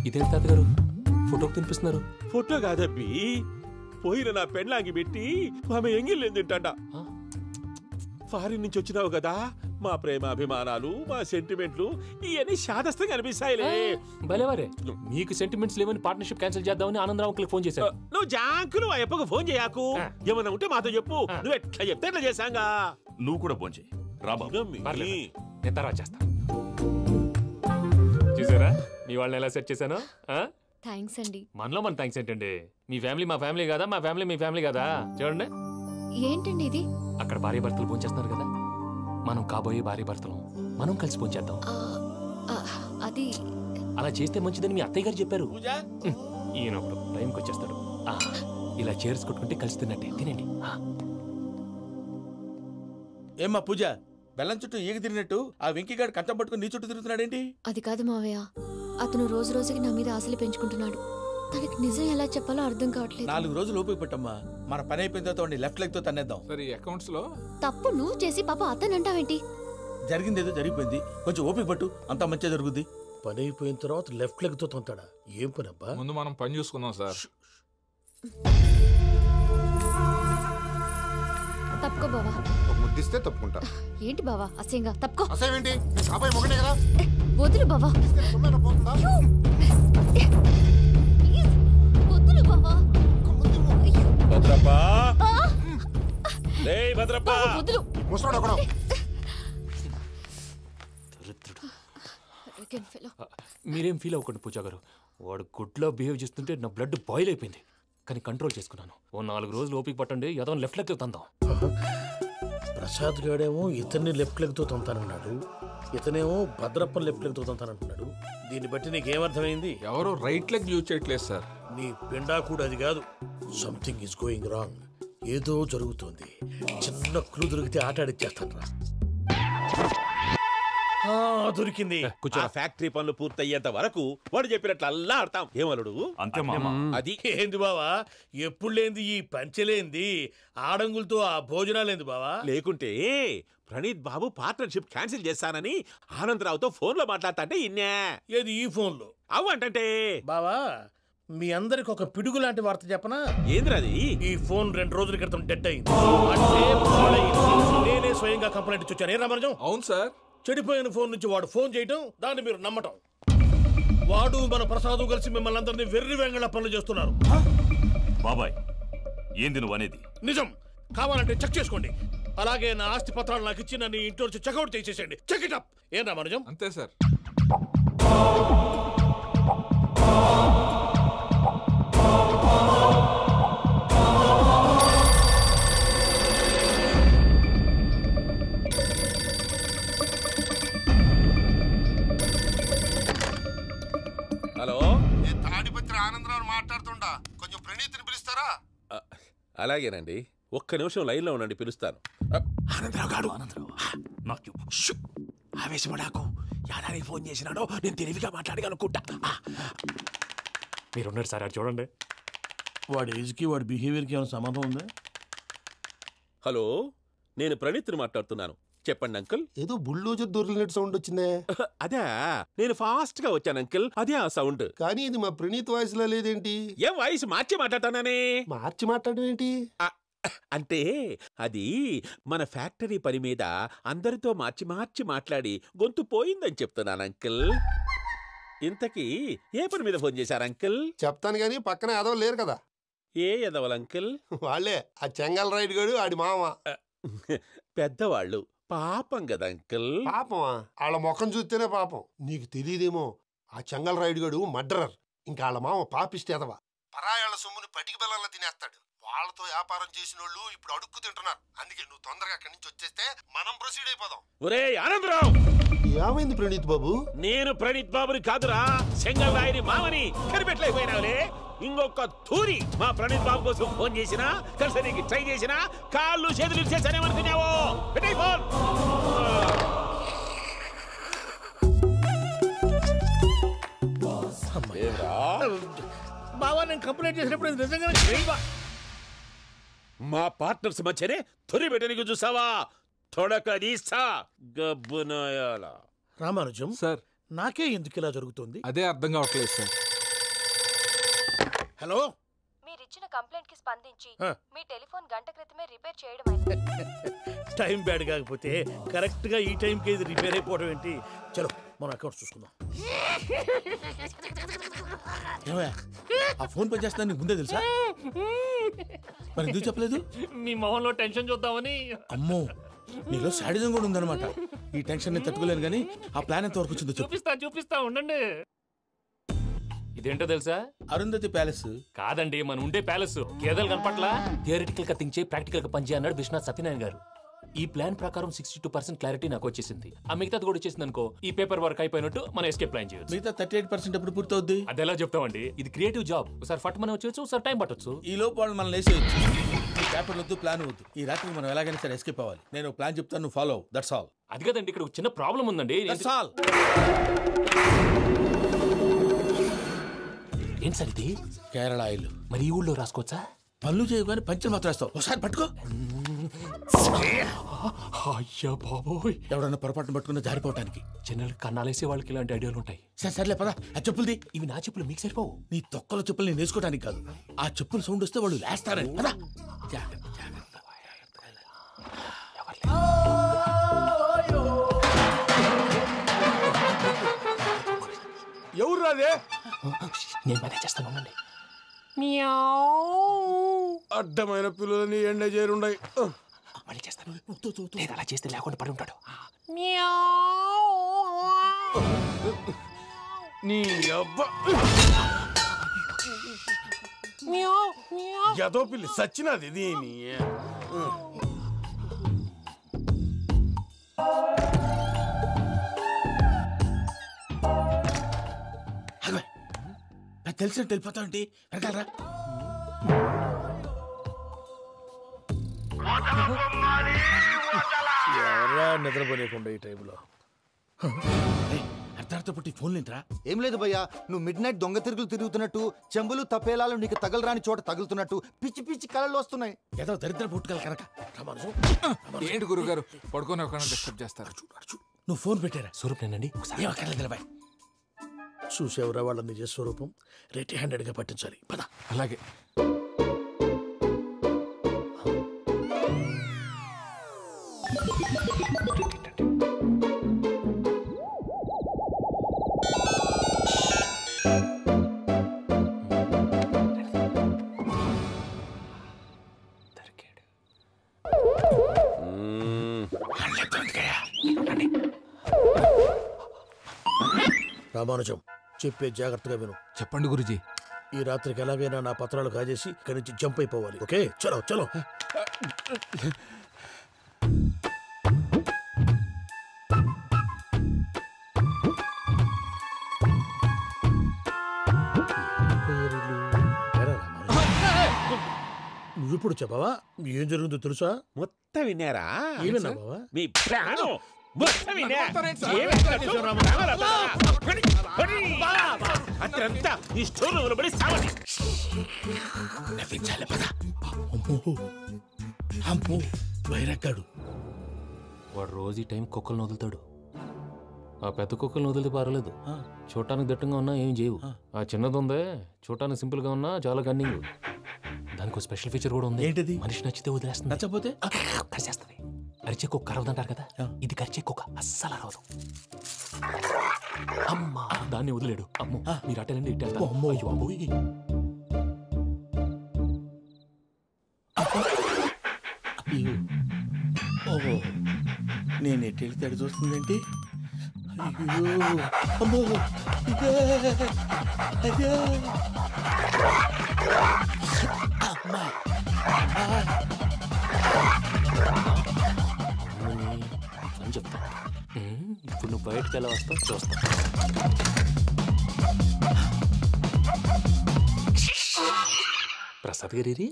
ఇదేంటి తాతగారు ఫోటోకి తినిపిస్తున్నారు? ఫోటో కాదబ్బి, పోయిన నా పెళ్ళాంగి పెట్టి ఆమె ఎంగిల్లేం తింటాడ. ఫారిన్ నుంచి వచ్చినావు కదా, మా ప్రేమ అభిమానాలు, మా సెంటిమెంట్లు ఇవన్నీ శాదస్తంగా అనిపిస్తాయిలే. భలేవారే, మీకు సెంటిమెంట్స్ లేవని పార్ట్నర్షిప్ క్యాన్సిల్ చేద్దామని ఆనందరావు అంకుల్ ఫోన్ చేశారు. నువ్వు జాంకులు ఆ అప్పకు ఫోన్ చేయకు. ఏమన్నా ఉంటే మాతో చెప్పు. నువ్వు ఎట్లా చెప్తే ఎట్లా చేశాంగా. నువ్వు కూడా ఫోన్ చేయి. నేను తర్వాత చేస్తా. చూసారా మీ వాళ్ళని ఎలా సెట్ చేశాను? థ్యాంక్స్ అండి. మనలో మన థ్యాంక్స్ ఏంటండి? మీ ఫ్యామిలీ మా ఫ్యామిలీ కదా, మా ఫ్యామిలీ మీ ఫ్యామిలీ కదా. చూడండి ఏంటండి ఇది? అక్కడ భార్య భర్తలు ఫోన్ చేస్తున్నారు కదా, మనం కాబోయే భార్య భర్తలం, మనం కలిసి పోంచేద్దాం. అది అలా చేస్తే మంచిదని మీ అత్తయ్య గారు చెప్పారు. ఈయన ఒకడు టైంకి వచ్చేస్తాడు. ఇలా చేర్స్ కొట్టుకుంటే కలిసి తిన్నట్టే. తినండి. ఏమ్మా పూజ, బెల్లం చుట్టూ ఈగ తిరిగినట్టు ఆ వెంకీగాడు కంటం పట్టుకుని నీ చుట్టూ తిరుగుతున్నాడేంటి? అది కాదు మావయ్య, అతను రోజు రోజుకి నా మీద ఆశలు పెంచుకుంటున్నాడు. తనకి నిజం ఎలా చెప్పాలో అర్థం కావట్లేదు. 4 రోజులు ఓపిక పట్టమ్మా, మన పని అయిపోయిన తర్వాత లెఫ్ట్ లెగ్ తో తన్నేద్దాం. సరే అకౌంట్స్ లో తప్పు నువ్వు చేసి పాప అతను అంటావేంటి? జరిగింది ఏదో జరిగిపోయింది, కొంచెం ఓపిక పట్టు, అంతా మంచిగా జరుగుద్ది. పని అయిపోయిన తర్వాత లెఫ్ట్ లెగ్ తో తొంతాడా? ఏం పని అబ్బా? ముందు మనం పని చూసుకుందాం సార్. తప్పుకో బావా. ఒక ముద్దిస్తే తప్పుకుంటా. ఏంటి బావా అసహ్యంగా? తప్పుకో. అసహ్యేంటి? నీ కాబోయే మొగనే కదా. వదులు బావా. వదులు బావా. భద్రప్పా, లేయ్ భద్రప్పా. వదులు. ముసలోడు ఒకడు. మీరేం ఫీల్ అవ్వకండి పూజా గారు. వాడు గుడ్లో బిహేవ్ చేస్తుంటే నా బ్లడ్ బాయిల్ అయిపోయింది, కానీ కంట్రోల్ చేసుకున్నాను. ఓ 4 రోజులు ఓపిక పట్టండి, ఏదో లెఫ్ట్ లెగ్ తందాం. ప్రసాద్ గాడేమో ఇతన్ని లెఫ్ట్ లెగ్ తో తొంతానన్నాడు, ఇతనేమో భద్రప్ప లెఫ్ట్ లెగ్ తో తొంతానంటున్నాడు. దీన్ని బట్టి నీకేమర్థమైంది? ఎవరు రైట్ లెగ్ యూజ్ చేయట్లేదు సార్. నీ పిండా కూడా అది కాదు. Something is going wrong. ఏదో జరుగుతోంది. చిన్న క్లూ దొరికితే ఆట ఆడిచ్చేస్తాను రా. దొరికింది. ఆ ఫ్యాక్టరీ పనులు పూర్తయ్యేంత వరకు వాడు చెప్పినట్లు అల్లా ఆడతాం. ఏమలుడు? అంతే మామ. అది ఏంది బావా, ఎప్పుడు లేంది ఈ పంచలేంది, ఆడంగులతో ఆ భోజనాలేంది బావా? లేకుంటే ప్రణీత్ బాబు పార్ట్నర్షిప్ క్యాన్సిల్ చేస్తానని ఆనందరావుతో ఫోన్ లో మాట్లాడతా అంటే ఇన్నే. ఏది ఈ ఫోన్ లో? అవ్వంటే బావా, మీ అందరికి ఒక పిడుగు లాంటి వార్త చెప్పనా? ఏంద్రది? ఈ ఫోన్ 2 రోజుల క్రితం డెడ్ అయింది. అంటే నేనే స్వయంగా కంప్లైంట్ ఇచ్చి వచ్చాను. ఏ రామరాజం? అవును సార్. చెడిపోయిన ఫోన్ నుంచి వాడు ఫోన్ చేయటం, దాన్ని మీరు నమ్మటం. వాడు మన ప్రసాదు కలిసి మిమ్మల్ని అందరినీ వెర్రి వెంగళ పనులు చేస్తున్నారు. బాబాయ్, ఏంది నువ్వు అనేది? నిజం. కావాలంటే చెక్ చేసుకోండి. అలాగే నా ఆస్తి పత్రాలు నాకు ఇచ్చి నన్ను ఇంట్లో నుంచి చెక్అౌట్ చేసేసండి. Check it up. ఏం రామరాజం? అంతే సార్. హలో, నేను తాడిపత్రి ఆనందరావు మాట్లాడుతుండా, కొంచెం ప్రణీతిని పిలుస్తారా? అలాగేనండి, ఒక్క నిమిషం లైన్ లో ఉండండి, పిలుస్తాను. ఆనందరావు గాడు ఆవేశపడాకు. యాదానికి ఫోన్ చేసినాడో నేను తెలివిగా మాట్లాడగలనుకుంటా. మీరున్నారు సార్, అది చూడండి. వాడి ఏజ్కి వాడి బిహేవియర్కి ఏమైనా సంబంధం ఉందా? హలో, నేను ప్రణీత్ని మాట్లాడుతున్నాను. చెప్పండి అంకుల్. ఏదో బుల్డోజర్ దొరికినట్టు సౌండ్ వచ్చిందే. అదే, నేను ఫాస్ట్ గా వచ్చాను అంకుల్, అదే ఆ సౌండ్. కానీ ఇది మా ప్రణీత్ వాయిస్ లో లేదేంటి? ఏం వాయిస్ మార్చి మాట్లాడతానని? మార్చి మాట్లాడడం ఏంటి? అంటే అది మన ఫ్యాక్టరీ పని మీద అందరితో మార్చి మార్చి మాట్లాడి గొంతు పోయిందని చెప్తున్నాను అంకుల్. ఇంతకీ ఏ పని మీద ఫోన్ చేశారు అంకుల్? చెప్తాను గానీ పక్కన ఎదవ లేరు కదా. ఏ ఎదవలు అంకుల్? వాళ్ళే, ఆ చెంగల్ రైడ్ గడు ఆడి మామ. పెద్దవాళ్ళు, పాపం కదా అంకుల్. పాపమా? వాళ్ళ ముఖం చూస్తేనే పాపం. నీకు తెలియదేమో, ఆ చెంగల్ రైడ్ గడు మర్డరర్. ఇంకా వాళ్ళ మామ పాపిష్టి ఎదవ. పరాయాళ్ళ సొమ్ముని పటికి బెల్లంలో తినేస్తాడు. వాళ్ళతో వ్యాపారం చేసిన వాళ్ళు ఇప్పుడు అడుక్కు తింటున్నారు. అందుకే నువ్వు తొందరగా అక్కడి నుంచి వచ్చేస్తే మనం ప్రొసీడ్ అయిపోదాం. ఒరే ఆనందరావు! ఏమైంది ప్రణీత్ బాబు? నేను ప్రణీత్ బాబుని కాదురా, సెంగల్ రాయని మామని. కనిపెట్టలేకపోయినావులే. ఇంకొక తూరి మా ప్రణీత్ బాబు కోసం ఫోన్ చేసినా, కలిసి నీకు ట్రై చేసినా కాళ్ళు చేతులు ఇచ్చేసానేమనుకున్నావు. పెట్టే ఫోన్. బావా, నేను కంప్లైంట్ చేసినప్పుడు నిజంగా మా పార్ట్నర్స్ మధ్యనే తొలి పెట్టడానికి చూసావా? తొడక నీస్తా గబ్బునాయాల. రామానుజం సార్, నాకే ఎందుకు ఇలా జరుగుతుంది? అదే అర్థం కావట్లేదు సార్. హలో, మీరిచ్చిన కంప్లైంట్ కి స్పందించి మీ టెలిఫోన్ గంట క్రితమే రిపేర్ చేయడం అయింది. టైం బ్యాడ్ కాకపోతే కరెక్ట్ గా ఈ టైంకి ఇది రిపేర్ అయిపోవడం ఏంటి? చలో మన అకౌంట్ చూసుకుందాం. ఆ ఫోన్ పని చేస్తున్నా నీకు ముందే తెలుసా? మరి ఎందుకు చెప్పలేదు? మీ మొహంలో టెన్షన్ చూద్దామని. అమ్మో, నీలో శాడిజం కూడా ఉందన్నమాట. ఈ టెన్షన్ నేను తట్టుకోలేను, కానీ ఆ ప్లాన్ ఎంత వరకు వచ్చిందో చూపిస్తా ఉండండి. ఇదేంటో తెలుసా? అరుంధతి ప్యాలెస్ కాదండి, మన ఉండే ప్యాలెస్. గేదెలు కనపట్లా? థియరిటికల్ గా థింక్ చేయి, ప్రాక్టికల్ గా పనిచేయ అన్నాడు విశ్వనాథ్ సత్యనారాయణ గారు. ఈ ప్లాన్ ప్రకారం 62% క్లారిటీ నాకు వచ్చేసింది. ఆ మిగతాది కూడా వచ్చేసింది అనుకో, ఈ పేపర్ వర్క్ అయిపోయినట్టు మనం ఎస్కేప్ ప్లాన్ చేయొచ్చు. మిగతా 38% ఎప్పుడు పూర్తవుద్ది? అది ఎలా చెప్తామండి, ఇది క్రియేటివ్ జాబ్. ఒకసారి ఫట్ మనం వచ్చేచ్చు, ఒకసారి టైం పట్టొచ్చు. ఈ లోపు వాళ్ళు మనం లేసేయచ్చు. ఈ పేపర్ వద్దు, ప్లాన్ వద్దు. ఈ రాత్రి మనం ఎలాగైనా సరే ఎస్కేప్ అవ్వాలి. నేను ప్లాన్ చెప్తాను, నువ్వు ఫాలో. That's all. అది కదండి, ఇక్కడ చిన్న ప్రాబ్లం ఉందండి. That's all. ఏం సార్ ఇది? కేరళ ఆయిల్. మరి ఈ ఊళ్ళో రాసుకోవచ్చా? పనులు చేయగానే పంచలు మాత్రం వేస్తావు. ఒకసారి పట్టుకో. అయ్యా బాబోయ్, ఎవడన్నా పొరపాటును పట్టుకున్న జారిపోవటానికి. జనరల్ కన్నాలేసే వాళ్ళకి ఇలాంటి ఐడియాలు ఉంటాయి. సర్లే పదా. ఆ చెప్పులది. ఇవి నా చెప్పులు, మీకు సరిపోవు. నీ తొక్కల చెప్పులు నేను వేసుకోవడానికి కాదు, ఆ చెప్పులు సౌండ్ వస్తే వాళ్ళు లేస్తారని. పదా. ఎవరు రాదే? నేను పనే చేస్తాను. అడ్డమైన పిల్లలని ఎండ చేరుండయి. మళ్ళీ చేస్తాను. లేదు, అలా చేస్తే లేకుండా పడి ఉంటాడు. నీ అబ్బా ఎదో పిల్లి సచ్చినది దీని. తెలిసినట్టు వెళ్ళిపోతావంటి. వెనకాలరా. ఎవరా నిద్రపోలేకుండా ఈ టైంలో? అర్ధరాత్రి పుట్టి ఫోన్ లేంట్రా? ఏం లేదు భయ్యా, నువ్వు మిడ్ నైట్ దొంగ తిరుగులు తిరుగుతున్నట్టు, చెంబులు తపేలాలు నీకు తగలరాని చోట తగులుతున్నట్టు పిచ్చి పిచ్చి కళలు వస్తున్నాయి. ఏదో దరిద్ర పుట్టుకల కనుక. ఏంటి గురుగారు పడుకొని ఒక డిస్టర్బ్ చేస్తారు? నువ్వు ఫోన్ పెట్టారా? స్వరూప్ నేనండి. చూసేవరా వాళ్ళ నిజ స్వరూపం. రెట్టి హ్యాండెడ్గా పట్టించాలి. పద. అలాగే. రామానుజం, చెప్పే జాగ్రత్తగా విను. చెప్పండి గురుజీ. ఈ రాత్రికి ఎలాగైనా నా పత్రాలు కాజేసి ఇక్కడి నుంచి జంప్ అయిపోవాలి. ఓకే, చలో చలో. నువ్వు ఇప్పుడు చెప్పవా ఏం జరుగుతుందో తెలుసా? మొత్తం విన్నారా? ఏమన్నా బావా? మీ ప్లాన్ అత్రంతా ఈ స్టోర్ పడి సావండి. నవ్వించాలి. పద. అమ్మో వైరక్కాడు. వాడు రోజు ఈ టైం కుక్కలను వదులుతాడు. ఆ పెద్ద కుక్కలను వదిలితే పర్వాలేదు, చూడటానికి దట్టంగా ఉన్నా ఏం చేయవు. ఆ చిన్నది ఉందే, చూడటానికి సింపుల్ గా ఉన్నా చాలా కన్నింగ్. దానికి స్పెషల్ ఫీచర్ కూడా ఉంది. ఏంటిది? మనిషి నచ్చితే వదిలేస్తుంది, నచ్చపోతే కరిచేస్తుంది. అరిచే కుక్క అరవదంటారు కదా, ఇది కరిచే కుక్క అస్సలు అరవదు. అమ్మా, దాన్ని వదిలేడు. అమ్మో, మీరు అటెండి ఇటు వెళ్తారు. అయ్యో అబ్బోయ్. ఓహో, నేను ఎటు వెళ్తే అడు చూస్తుందేంటి? అయ్యో అమ్మో, అయ్యో అమ్మా. అని చెప్తా. ఇప్పుడు నువ్వు బయటకు ఎలా వస్తావు చూస్తా. ప్రసాద్ గారి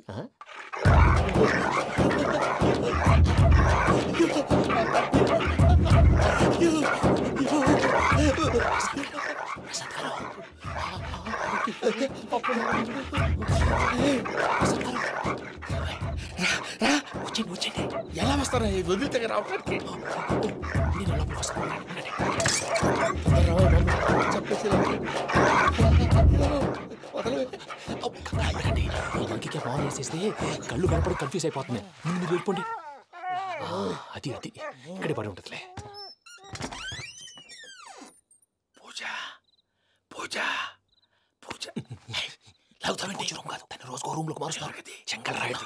వచ్చండి. ఎలా వస్తారా? వదిలితే రావడానికి మంకికి బాగా వేసేస్తే కళ్ళు కనపడి కన్ఫ్యూజ్ అయిపోతుంది. మీరు వెళ్ళిపోండి. అది అది ఇక్కడే పడి ఉంటుందిలే. పూజ పూజ పూజ లాగుతామంటే రూమ్ కాదు, తను రోజుకో రూమ్ లోకి మారుస్తున్నారు కదా. చెంగల్ రాయడు.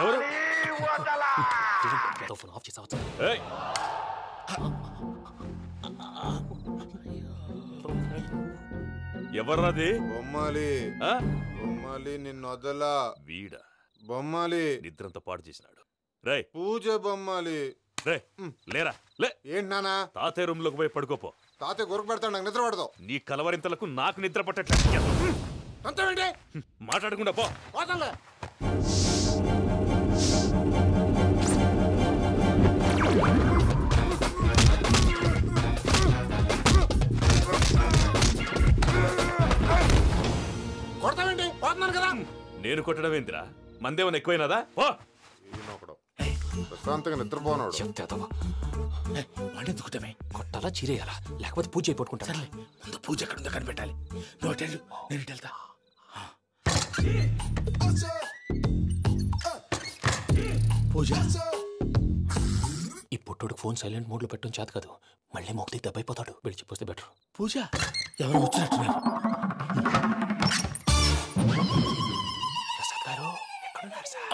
ఎవరు ఫోన్ ఆఫ్ చేసావచ్చు. ఎవర్రాది? బొమ్మాలి బొమ్మాలి నిన్ను వదలా. వీడా బొమ్మాలి నిద్రంతా పాడు చేసినాడు. రే పూజ బొమ్మాలి. రే లేరా లే. ఏంటి నానా? తాతయ్య రూమ్ లోకి పోయి పడుకోపో. తాతయ్య గురకు పెడతాడు, నాకు నిద్ర పడతావు. నీ కలవరింతలకు నాకు నిద్ర పట్టట్లేదు. అంతేంటి మాట్లాడకుండా పో. పోతాలే. కొడతావేంటి? పోతున్నాను కదా. నేను కొట్టడం ఏంటిరా? మందేమన్నా ఎక్కువైనదా? పో. ప్రశాంతంగా నిద్రపోనాడు. వాడెందుకుంటామే? కొట్టాలా చీరేయాలా? లేకపోతే పూజ అయిపోట్టుకుంటా. సర్లే, ముందు పూజ ఎక్కడ ఉందో కనిపెట్టాలి. నువ్వు అటెళ్ళు, నేను ఇటు వెళ్తా. పూజ, ఈ పుట్టుడు ఫోన్ సైలెంట్ మోడ్ లో పెట్టడం చేత కాదు. మళ్ళీ మొక్కి దెబ్బైపోతాడు. వెళ్ళి చెప్పొస్తే బెటర్. పూజ, ఎవరు వచ్చినట్టున్నారు? ప్రసాద్ గారు ఎక్కడున్నారు సార్?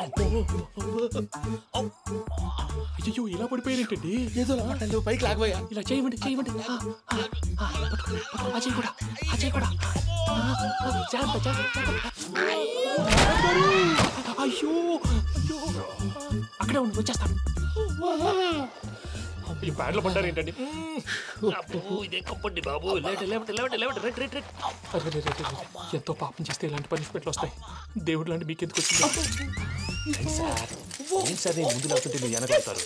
అయ్యో, ఇలా పడిపోయారేంటండి? ఏదో మాట్లాడలేవు, పైకి లాగబోయా. ఇలా చేయమండి, చేయమండి. అజయ్ కూడా, అజయ్ కూడా. అయ్యో అయ్యో, అక్కడే ఉండి వచ్చేస్తాను. ఈ బ్యాడ్లో పడ్డారు ఏంటండి? ఇదే కప్పండి బాబు. ఎంతో పాపం చేస్తే ఇలాంటి పనిష్మెంట్లు వస్తాయి. దేవుడు లాంటి మీకెందుకు వచ్చింది సార్? ఏం సార్, నేను ముందు లేకుంటే మీరు వెనకాడతారు.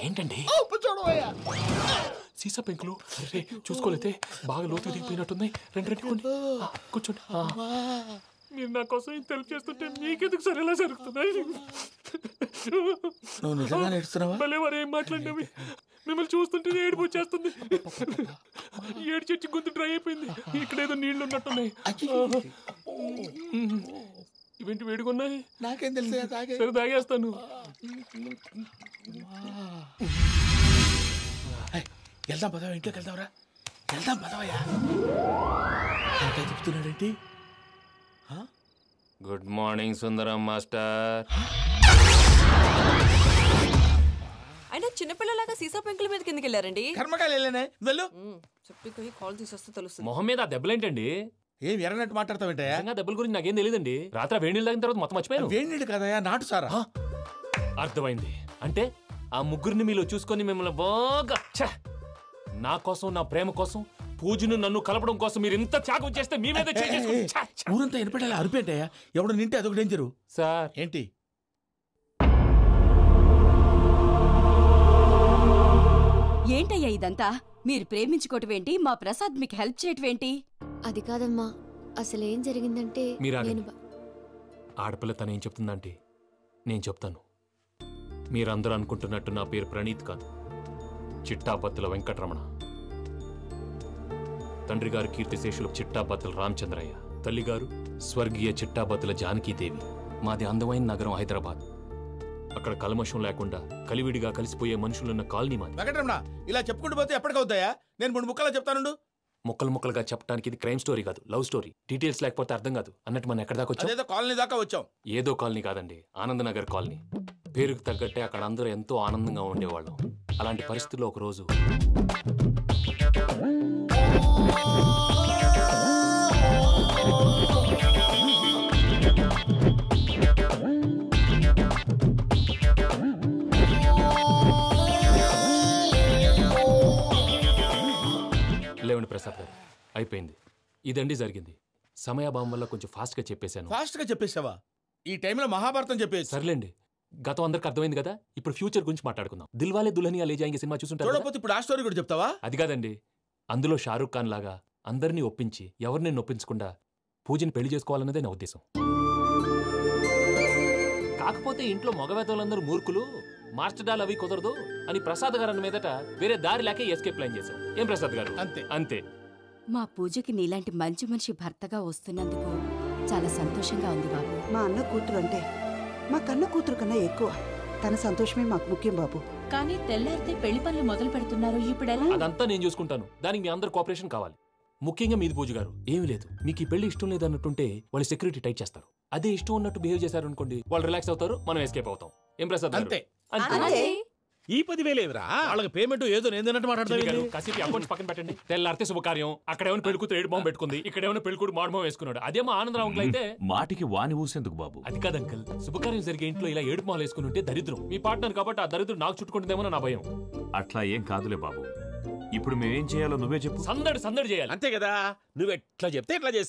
ఏంటండి సీసా పెంకులు? అరే చూసుకోలేతే బాగా లోతు దిగిపోయినట్టున్నాయి. రండి రండి, కొన్ని కూర్చోండి. మీరు నా కోసం ఇంత హెల్ప్ చేస్తుంటే మీకెందుకు సరే ఎలా జరుగుతున్నాయి? నువ్వు నిజంగా నేర్చుతున్నావా? మళ్ళీ మరి ఏం మాట్లాడినవి? మిమ్మల్ని చూస్తుంటే ఏడుపు వచ్చేస్తుంది. ఏడు చెట్టు గొంతు డ్రై అయిపోయింది. ఇక్కడ ఏదో నీళ్లు ఉన్నట్టున్నాయి. ఇవేంటి వేడుకున్నాయి? నాకేం తెలుసు, సరే తాగేస్తాను. వెళ్దాం పదవా, ఇంట్లోకి వెళ్దాంరా. వెళ్దాం పదవయ్యా. చెప్తున్నాడేంటి? Good morning Sundaram master. అయినా చిన్నపిల్లలాగా సీసా పెంకుల మీద కిందకి వెళ్ళారండి. కర్మకాయలు వెళ్ళానే, వెళ్ళు. చెప్పి కాల్ తీసేస్తే తెలుస్తుంది. మొహం మీద ఆ దెబ్బలేంటండి? ఏం ఎర్రనట్టు మాట్లాడతావేంటయ్యా? దెబ్బల గురించి నాకేం తెలియదండి. రాత్రి వేడి నీళ్ళు తాగిన తర్వాత మొత్తం మర్చిపోయాను. వేడి నీళ్ళు కదయా, నాటు సారా. అర్థమైంది. అంటే ఆ ముగ్గురిని మీలో చూసుకొని మిమ్మల్ని బాగా నా కోసం, నా ప్రేమ కోసం, పూజను నన్ను కలపడం కోసం మీరు ఇంత త్యాగం చేస్తే మీ మీద ఊరంతా వినపడేలా అరిపేంటయ్యా. ఎవడు నింటే అదొక డేంజరు. సార్ ఏంటి? ఏంటయ్యా ఇదంతా? మీరు ప్రేమించుకోవటమేంటి? మా ప్రసాద్ మీకు హెల్ప్ చేయటమేంటి? అది కాదమ్మా, అసలు ఏం జరిగిందంటే ఆడపిల్ల తనేం చెప్తుందంటే నేను చెప్తాను. మీరందరూ అనుకుంటున్నట్టు నా పేరు ప్రణీత్ కాదు, చిట్టాపత్తుల వెంకటరమణ. తండ్రి గారు కీర్తిశేషులు చిట్టాపత్తుల రామచంద్రయ్య, తల్లిగారు స్వర్గీయ చిట్టాపత్తుల జానకీదేవి. మాది అందమైన నగరం హైదరాబాద్. అక్కడ కల్మషం లేకుండా కలివిడిగా కలిసిపోయే మనుషులున్న కాలనీ మాది. వెంకటరమణ, ఇలా చెప్పుకుంటూ పోతే ఎప్పటికవుతాయా? నేను 3 ముక్కలా చెప్తాను. ముక్కలు ముక్కలుగా చెప్పడానికి ఇది క్రైమ్ స్టోరీ కాదు, లవ్ స్టోరీ. డీటెయిల్స్ లేకపోతే అర్థం కాదు. అన్నట్టు మనం ఎక్కడ దాకా వచ్చాం? ఏదో కాలనీ దాకా వచ్చాం. ఏదో కాలనీ కాదండి, ఆనందనగర్ కాలనీ. పేరుకు తగ్గట్టే అక్కడ అందరూ ఎంతో ఆనందంగా ఉండేవాళ్ళం. అలాంటి పరిస్థితుల్లో ఒకరోజు లేవండి ప్రసాద్ గారు, అయిపోయింది. ఇదండి జరిగింది. సమయాభావం వల్ల కొంచెం ఫాస్ట్గా చెప్పేశాను. ఫాస్ట్గా చెప్పేసావా? ఈ టైంలో మహాభారతం చెప్పేసి. సర్లేండి, గతం అందరికి అర్థమైంది కదా. ఇప్పుడు ఫ్యూచర్ గురించి మాట్లాడుకుందాం. దిల్వాలే దుల్హనియా లే జాయేంగే సినిమా చూసుంటారు. చూడకపోతే ఇప్పుడు ఆ స్టోరీ కూడా చెప్తావా? అది కాదండి, అందులో షారూక్ ఖాన్ లాగా అందరినీ ఒప్పించి ఎవరిని నొప్పించకుండా పూజని పెళ్లి చేసుకోవాలన్నదే నా ఉద్దేశం. కాకపోతే ఇంట్లో మగవేతలందరూ మూర్ఖులు, మార్చడాలు అవి కుదరదు అని ప్రసాద్ గారు అన్న మీదట వేరే దారి లేక ఎస్కేప్ ప్లాన్ చేశాం. ఏం ప్రసాద్ గారు? అంతే అంతే. మా పూజకి నీలాంటి మంచి మనిషి భర్తగా వస్తున్నందుకు చాలా సంతోషంగా ఉంది బాబు. మా అన్న కూతురు అంటే మా కన్న కూతురు కన్నా ఎక్కువ. తన సంతోషమే మాకు ముఖ్యం బాబు. కానీ తెల్లారితే పెళ్లి పనులు మొదలు పెడుతున్నారు, ఇప్పుడెలా? అదంతా నేను చూసుకుంటాను. దానికి మీ అందరు కోఆపరేషన్ కావాలి. ముఖ్యంగా మీది పూజ గారు. ఏమీ లేదు, మీకు ఈ పెళ్లి ఇష్టం లేదన్నట్టుంటే వాళ్ళు సెక్యూరిటీ టైట్ చేస్తారు. అదే ఇష్టం ఉన్నట్టు బిహేవ్ చేశారు అనుకోండి, వాళ్ళు రిలాక్స్ అవుతారు, మనం ఎస్కేప్ అవుతాం. ఏం ప్రసాద్? అంతే. ఈ 10,000 ఏమిరా? వాళ్ళకి పేమెంట్ ఏదో నేందన్నట్టు మాట్లాడతావు. కాసేపు అకౌంట్స్ పక్కన పెట్టండి. తెల్లారితే శుభకార్యం, అక్కడ ఏమైనా పెళ్ళికూతురు ఏడు బాంబు పెట్టుకుంది, ఇక్కడ ఏమైనా పెళ్ళికూడు మాడుమో వేసుకున్నాడు. అదేమో ఆనందరావు అంకుల్ అయితే మాటికి వాని ఊసేందుకు బాబు? అది కాదు అంకుల్, శుభకార్యం జరిగే ఇంట్లో ఇలా ఏడు మాలు వేసుకుని ఉంటే దరిద్రం. మీ పార్ట్నర్ కాబట్టి ఆ దరిద్రం నాకు చుట్టుకుంటుందేమో నా భయం. అట్లా ఏం కాదులే బాబు. ఇప్పుడు మేమేం చేయాలో నువ్వే చెప్పు. సందడి సందడి చేయాలి. అంతే కదా, నువ్వు ఎట్లా చెప్తే ఎట్లా చేస్తాం.